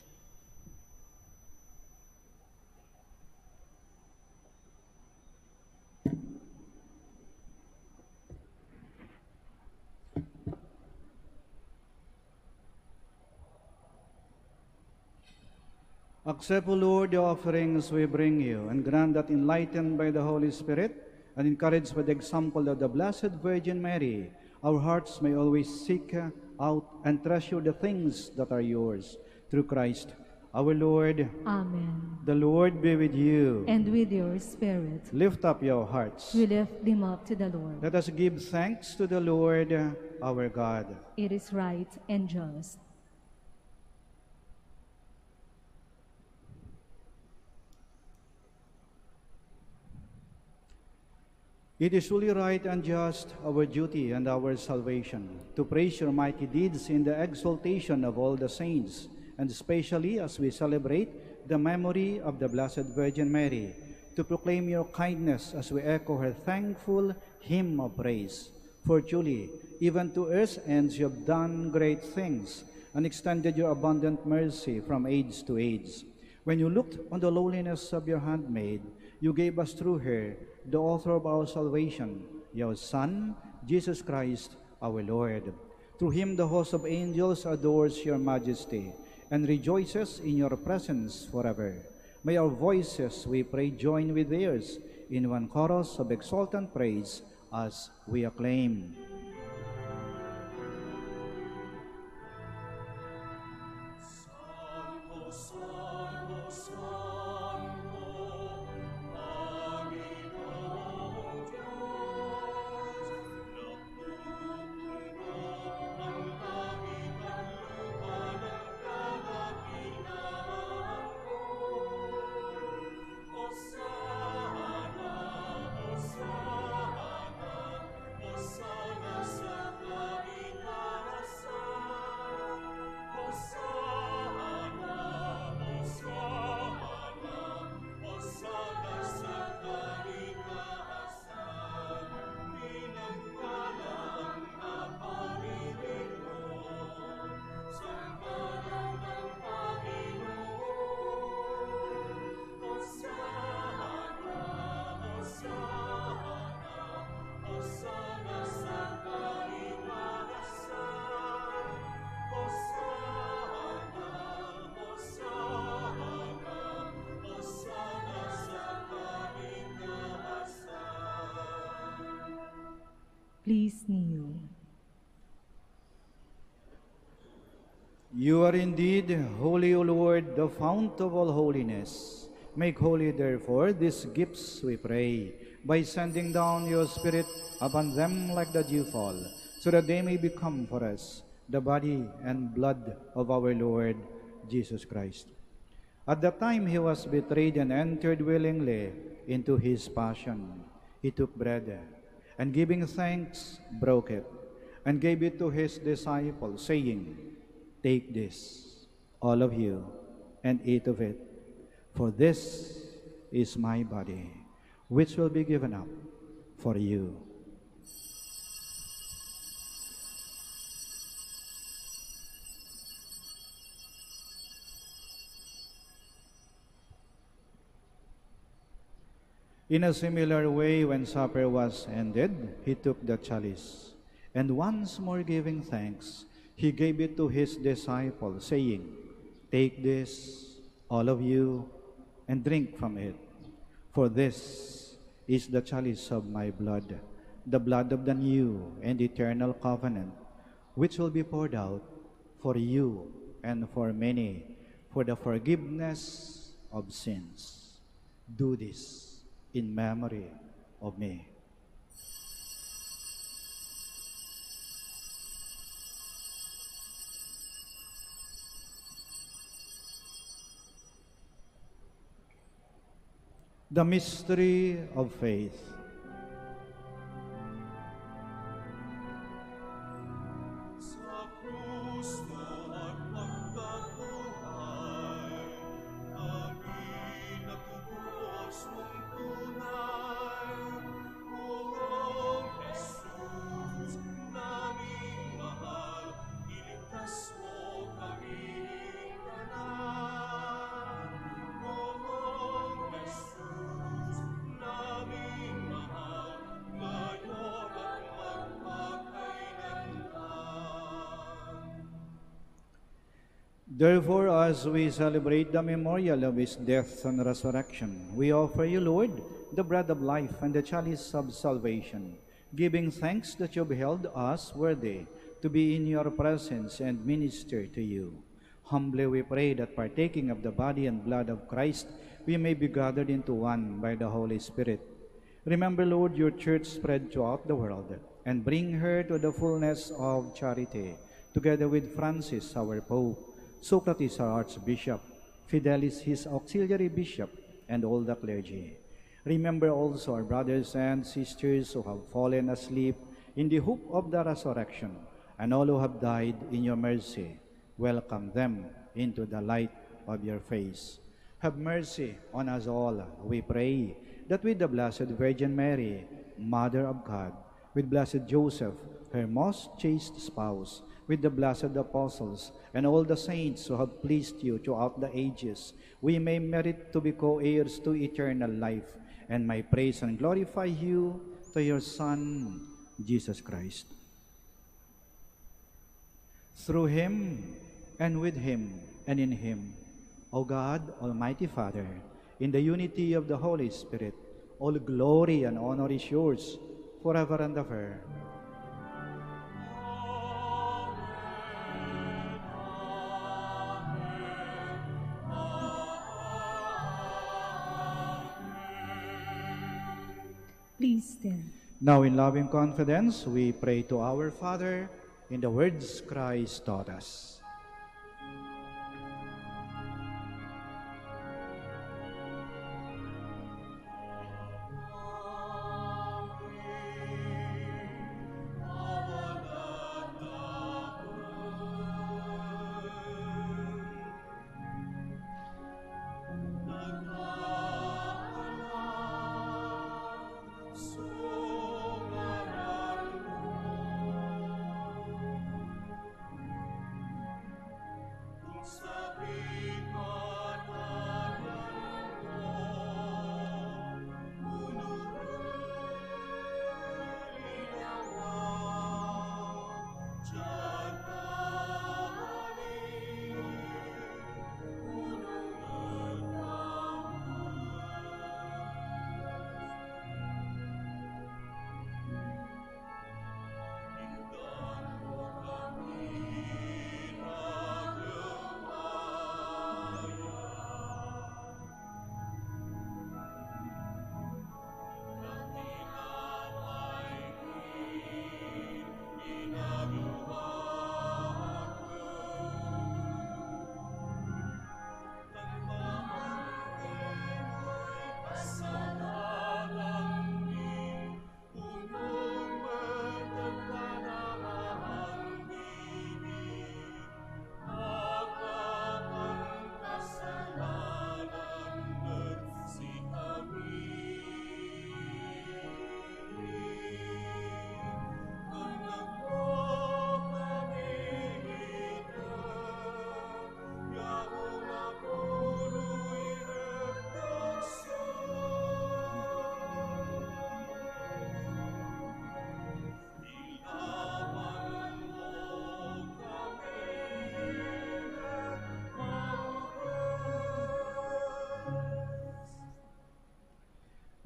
Speaker 3: Accept, O Lord, the offerings we bring you, and grant that, enlightened by the Holy Spirit and encouraged by the example of the Blessed Virgin Mary, our hearts may always seek out and treasure the things that are yours. Through Christ our Lord.
Speaker 1: Amen.
Speaker 3: The Lord be with you.
Speaker 1: And with your spirit.
Speaker 3: Lift up your hearts.
Speaker 1: We lift them up to the Lord.
Speaker 3: Let us give thanks to the Lord our God.
Speaker 1: It is right and just.
Speaker 3: It is truly right and just, our duty and our salvation, to praise your mighty deeds in the exaltation of all the saints, and especially as we celebrate the memory of the Blessed Virgin Mary, to proclaim your kindness as we echo her thankful hymn of praise. For truly, even to earth's ends you have done great things, and extended your abundant mercy from age to age. When you looked on the lowliness of your handmaid, you gave us through her the author of our salvation, your Son, Jesus Christ, our Lord. Through him the host of angels adores your majesty and rejoices in your presence forever. May our voices, we pray, join with theirs in one chorus of exultant praise as we acclaim.
Speaker 1: Please kneel.
Speaker 3: You are indeed holy, O Lord, the fount of all holiness. Make holy, therefore, these gifts, we pray, by sending down your Spirit upon them like the dewfall, so that they may become for us the body and blood of our Lord Jesus Christ. At the time he was betrayed and entered willingly into his passion, he took bread, and giving thanks, broke it, and gave it to his disciples, saying, "Take this, all of you, and eat of it, for this is my body, which will be given up for you." In a similar way, when supper was ended, he took the chalice, and once more giving thanks, he gave it to his disciples, saying, "Take this, all of you, and drink from it, for this is the chalice of my blood, the blood of the new and eternal covenant, which will be poured out for you and for many for the forgiveness of sins. Do this in memory of me." The mystery of faith. Therefore, as we celebrate the memorial of his death and resurrection, we offer you, Lord, the bread of life and the chalice of salvation, giving thanks that you have held us worthy to be in your presence and minister to you. Humbly we pray that partaking of the body and blood of Christ, we may be gathered into one by the Holy Spirit. Remember, Lord, your church spread throughout the world, and bring her to the fullness of charity, together with Francis, our Pope, Socrates, our Archbishop, Fidelis, his auxiliary bishop, and all the clergy. Remember also our brothers and sisters who have fallen asleep in the hope of the resurrection, and all who have died in your mercy. Welcome them into the light of your face. Have mercy on us all, we pray, that with the Blessed Virgin Mary, Mother of God, with Blessed Joseph, her most chaste spouse, with the blessed apostles, and all the saints who have pleased you throughout the ages, we may merit to be co-heirs to eternal life, and may praise and glorify you to your Son, Jesus Christ. Through him, and with him, and in him, O God, Almighty Father, in the unity of the Holy Spirit, all glory and honor is yours, forever and ever.
Speaker 1: Please stand.
Speaker 3: Now in loving confidence, we pray to our Father in the words Christ taught us.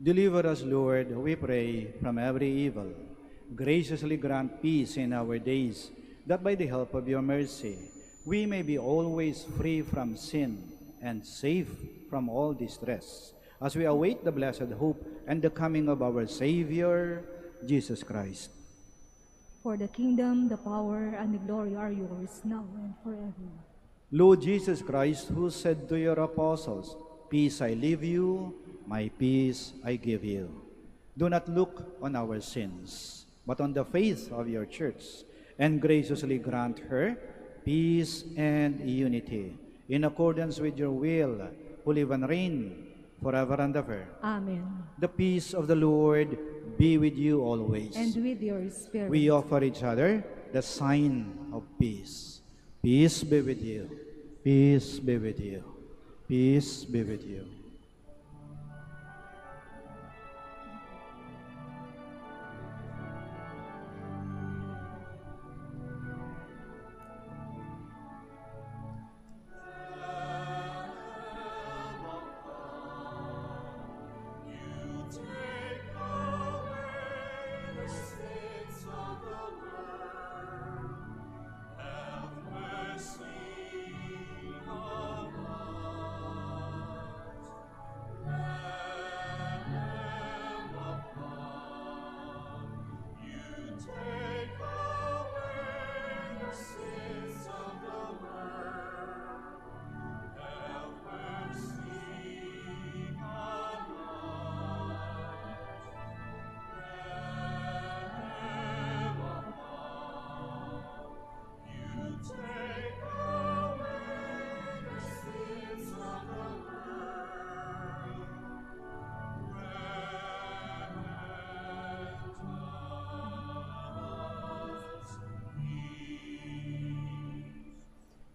Speaker 3: Deliver us, Lord, we pray, from every evil. Graciously grant peace in our days, that by the help of your mercy, we may be always free from sin and safe from all distress, as we await the blessed hope and the coming of our Savior, Jesus Christ.
Speaker 1: For the kingdom, the power, and the glory are yours, now and forever.
Speaker 3: Lord Jesus Christ, who said to your apostles, "Peace I leave you, my peace I give you," do not look on our sins, but on the faith of your church, and graciously grant her peace and unity, in accordance with your will, who live and reign forever and ever.
Speaker 1: Amen.
Speaker 3: The peace of the Lord be with you always.
Speaker 1: And with your spirit.
Speaker 3: We offer each other the sign of peace. Peace be with you. Peace be with you. Peace be with you.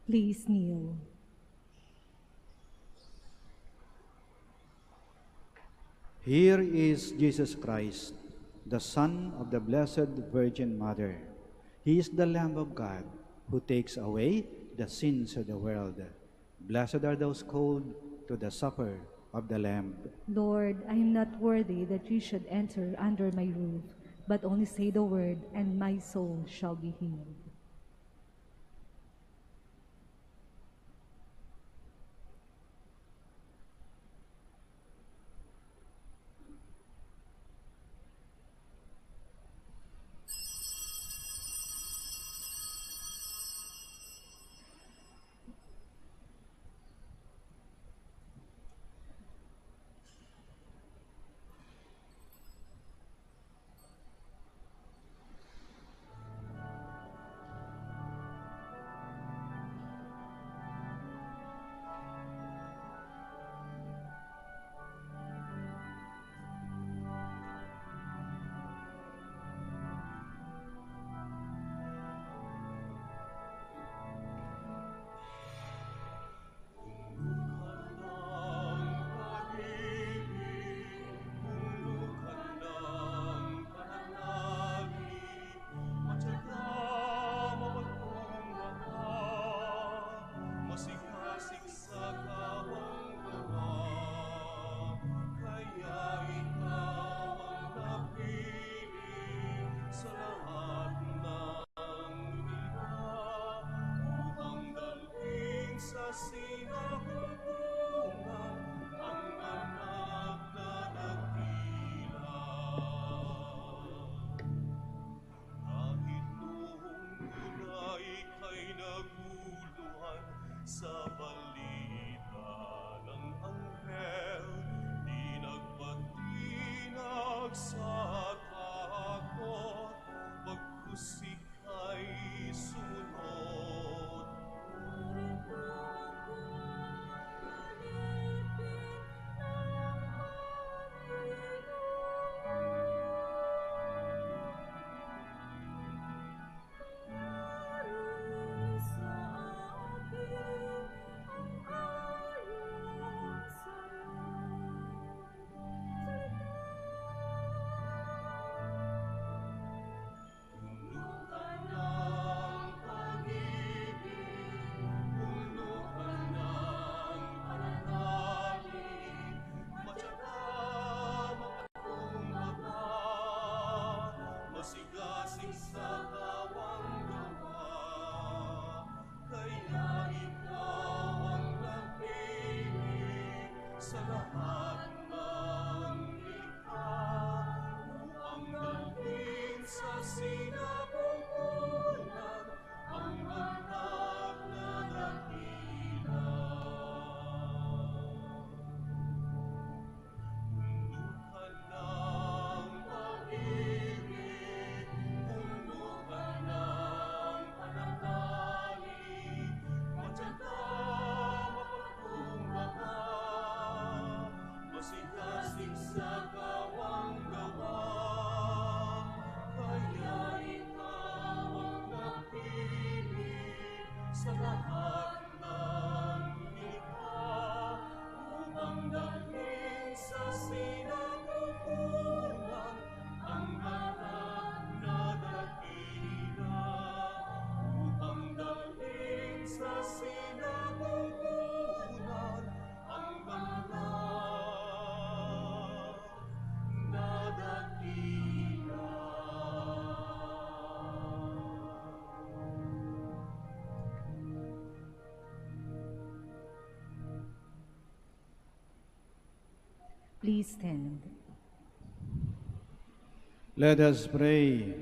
Speaker 1: Please kneel.
Speaker 3: Here is Jesus Christ, the Son of the Blessed Virgin Mother. He is the Lamb of God who takes away the sins of the world. Blessed are those called to the supper of the Lamb.
Speaker 1: Lord, I am not worthy that you should enter under my roof, but only say the word, and my soul shall be healed.
Speaker 4: Sa balita ng anghel, di nagpatinag sa takot, pagkus ika'y sumunod. Masigasig sa kawang gawa, kaya ikaw ang napili sa lahat ng likha, upang dalhin sa sinapupunan ang anak na dakila. Masigasig sa kawang gawa, kaya ikaw ang napili sa lahat ng likha, upang dalhin sa sinapupunan ang anak na dakila, upang dalhin sa sinapupunan ang anak na dakila.
Speaker 1: Please stand.
Speaker 3: Let us pray.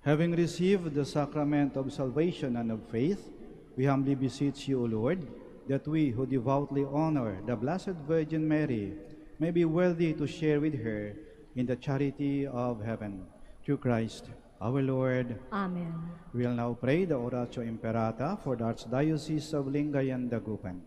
Speaker 3: Having received the sacrament of salvation and of faith, we humbly beseech you, O Lord, that we who devoutly honor the Blessed Virgin Mary may be worthy to share with her in the charity of heaven. Through Christ our Lord.
Speaker 1: Amen.
Speaker 3: We will now pray the Oratio Imperata for the Archdiocese of Lingayen, Dagupan.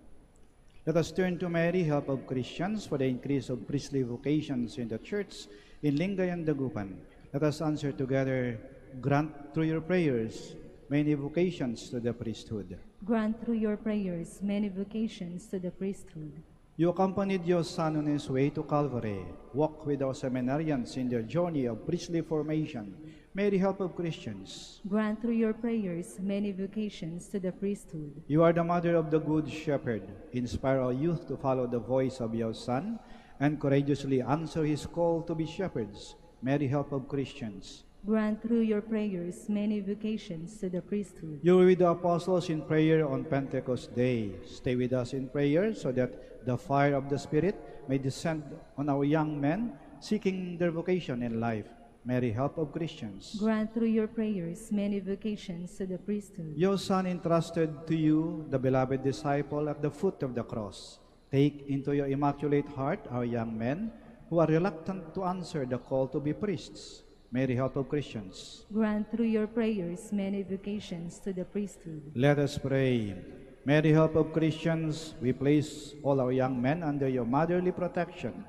Speaker 3: Let us turn to Mary, help of Christians, for the increase of priestly vocations in the Church, in Lingay and Dagupan. Let us answer together, grant through your prayers many vocations to the priesthood.
Speaker 1: Grant through your prayers many vocations to the priesthood.
Speaker 3: You accompanied your Son on his way to Calvary. Walk with our seminarians in their journey of priestly formation. May the help of Christians.
Speaker 1: Grant through your prayers many vocations to the priesthood.
Speaker 3: You are the mother of the Good Shepherd. Inspire our youth to follow the voice of your Son and courageously answer his call to be shepherds. May the help of Christians.
Speaker 1: Grant through your prayers many vocations to the priesthood.
Speaker 3: You were with the apostles in prayer on Pentecost Day. Stay with us in prayer so that the fire of the Spirit may descend on our young men seeking their vocation in life. May the help of Christians.
Speaker 1: Grant through your prayers many vocations to the priesthood.
Speaker 3: Your Son entrusted to you the beloved disciple at the foot of the cross. Take into your immaculate heart our young men who are reluctant to answer the call to be priests. May the help of Christians.
Speaker 1: Grant through your prayers many vocations to the priesthood.
Speaker 3: Let us pray. May the help of Christians, we place all our young men under your motherly protection.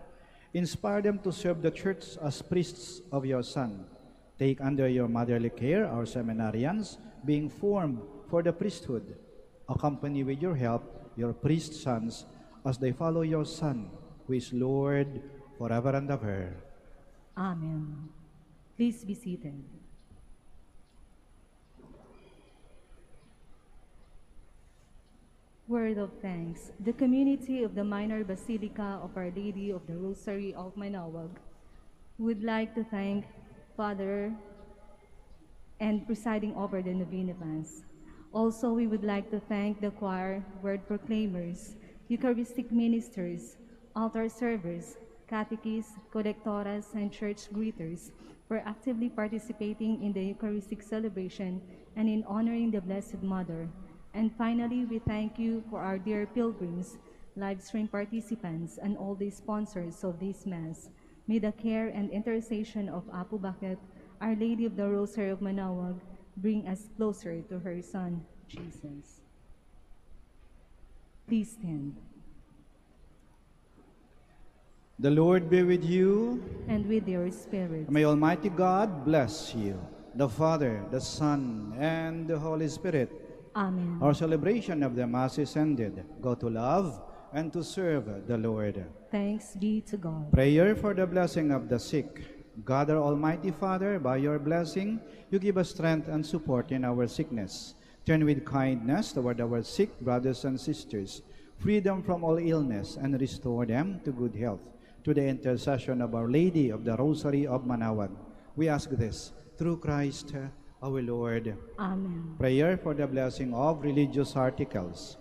Speaker 3: Inspire them to serve the church as priests of your Son. Take under your motherly care our seminarians, being formed for the priesthood. Accompany with your help your priest sons as they follow your Son, who is Lord forever and ever.
Speaker 1: Amen. Please be seated. Word of thanks. The community of the Minor Basilica of Our Lady of the Rosary of Manaoag would like to thank Father and presiding over the Novena Mass. Also, we would like to thank the choir, word proclaimers, Eucharistic ministers, altar servers, catechists, collectoras, and church greeters for actively participating in the Eucharistic celebration and in honoring the Blessed Mother. And finally, we thank you for our dear pilgrims, live stream participants, and all the sponsors of this Mass. May the care and intercession of Apo Bakit, Our Lady of the Rosary of Manaoag, bring us closer to her Son, Jesus. Please stand.
Speaker 3: The Lord be with you.
Speaker 1: And with your spirit.
Speaker 3: May Almighty God bless you, the Father, the Son, and the Holy Spirit.
Speaker 1: Amen.
Speaker 3: Our celebration of the Mass is ended. Go to love and to serve the Lord.
Speaker 1: Thanks be to God.
Speaker 3: Prayer for the blessing of the sick. God, our Almighty Father, by your blessing, you give us strength and support in our sickness. Turn with kindness toward our sick brothers and sisters, free them from all illness, and restore them to good health. To the intercession of Our Lady of the Rosary of Manaoag, we ask this through Christ our Lord.
Speaker 1: Amen.
Speaker 3: Prayer for the blessing of religious articles.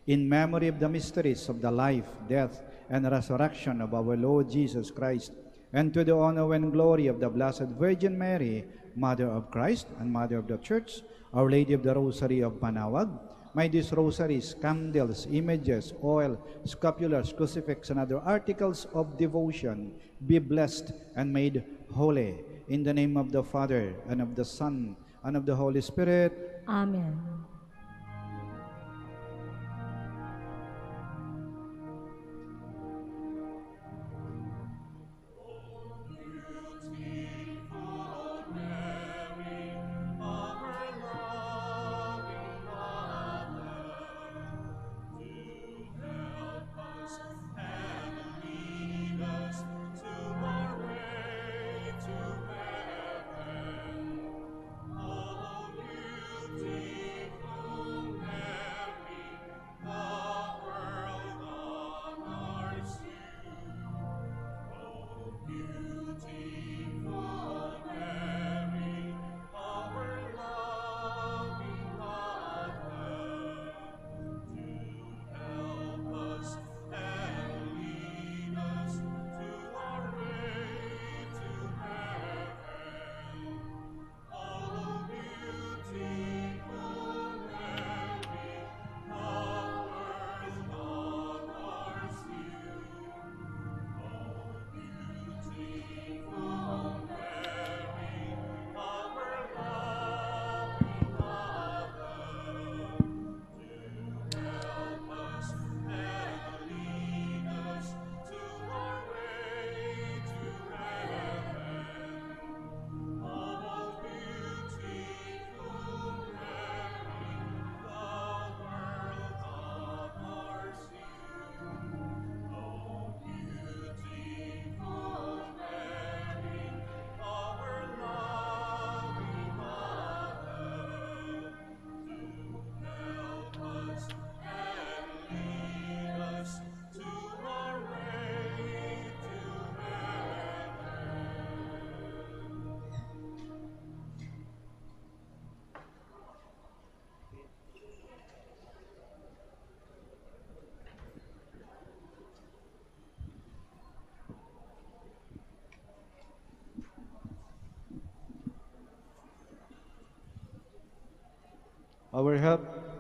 Speaker 3: In memory of the mysteries of the life, death, and resurrection of our Lord Jesus Christ, and to the honor and glory of the Blessed Virgin Mary, Mother of Christ and Mother of the Church, Our Lady of the Rosary of Manaoag, may these rosaries, candles, images, oil, scapulars, crucifix, and other articles of devotion be blessed and made holy. In the name of the Father, and of the Son, and of the Holy Spirit.
Speaker 1: Amen.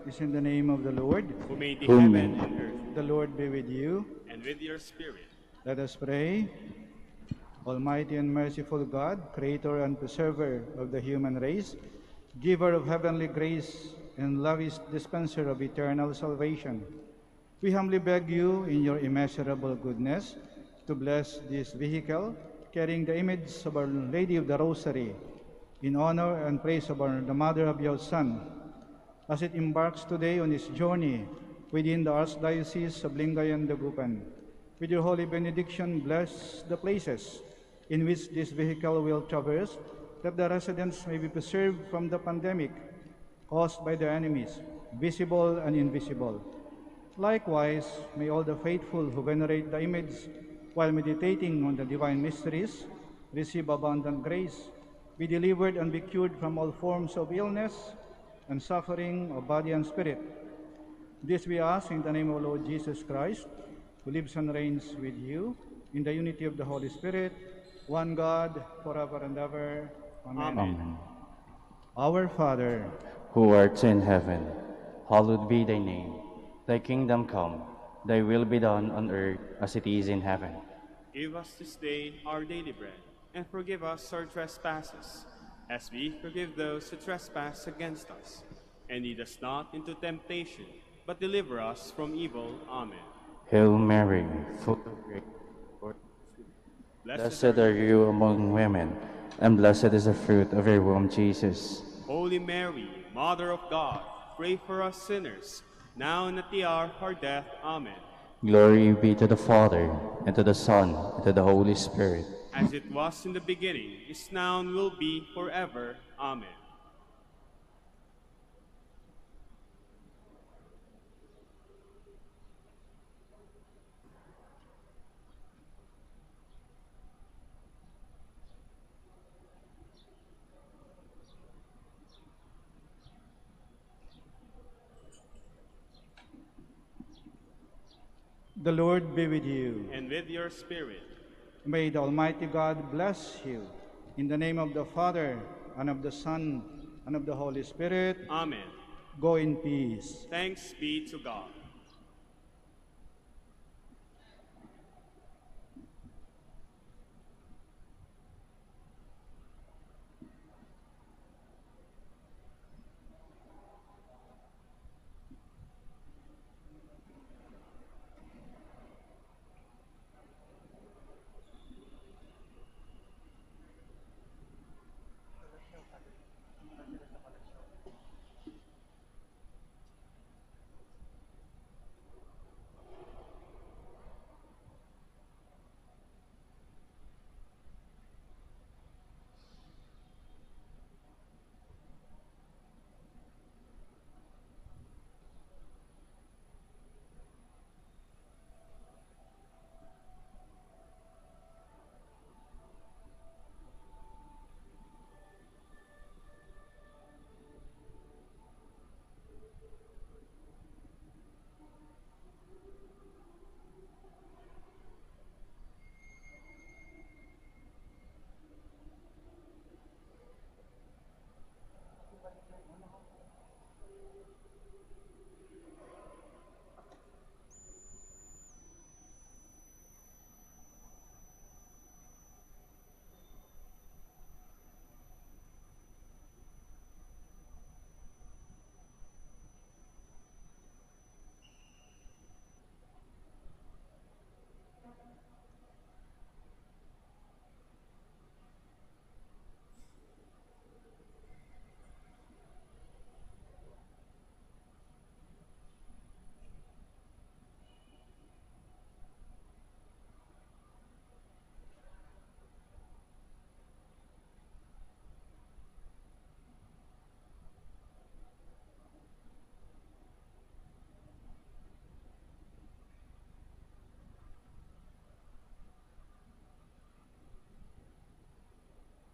Speaker 3: is in the name of the Lord.
Speaker 4: who made the
Speaker 5: Who
Speaker 4: heaven
Speaker 5: made-
Speaker 4: and earth,
Speaker 3: The Lord be with you.
Speaker 4: and with your spirit.
Speaker 3: Let us pray. Almighty and merciful God, creator and preserver of the human race, giver of heavenly grace and lavish dispenser of eternal salvation, we humbly beg you in your immeasurable goodness to bless this vehicle carrying the image of Our Lady of the Rosary in honor and praise of the Mother of your Son, as it embarks today on its journey within the Archdiocese of Lingayen Dagupan. With your holy benediction, bless the places in which this vehicle will traverse, that the residents may be preserved from the pandemic caused by their enemies, visible and invisible. Likewise, may all the faithful who venerate the image while meditating on the divine mysteries receive abundant grace, be delivered and be cured from all forms of illness and suffering of body and spirit. This we ask in the name of Lord Jesus Christ, who lives and reigns with you in the unity of the Holy Spirit, one God, forever and ever. Amen.
Speaker 5: Amen.
Speaker 3: Our Father,
Speaker 5: Who art in heaven, hallowed be thy name. Thy kingdom come, thy will be done on earth as it is in heaven.
Speaker 4: Give us this day our daily bread, and forgive us our trespasses, as we forgive those who trespass against us. And lead us not into temptation, but deliver us from evil. Amen.
Speaker 5: Hail Mary, full of grace, blessed are you among women, and blessed is the fruit of your womb, Jesus.
Speaker 4: Holy Mary, Mother of God, pray for us sinners, now and at the hour of our death. Amen.
Speaker 5: Glory be to the Father, and to the Son, and to the Holy Spirit.
Speaker 4: As it was in the beginning, is now, and will be forever. Amen.
Speaker 3: the Lord be with you.
Speaker 4: And with your spirit.
Speaker 3: May the Almighty God bless you. In the name of the Father, and of the Son, and of the Holy Spirit,
Speaker 4: Amen.
Speaker 3: go in peace.
Speaker 4: Thanks be to God.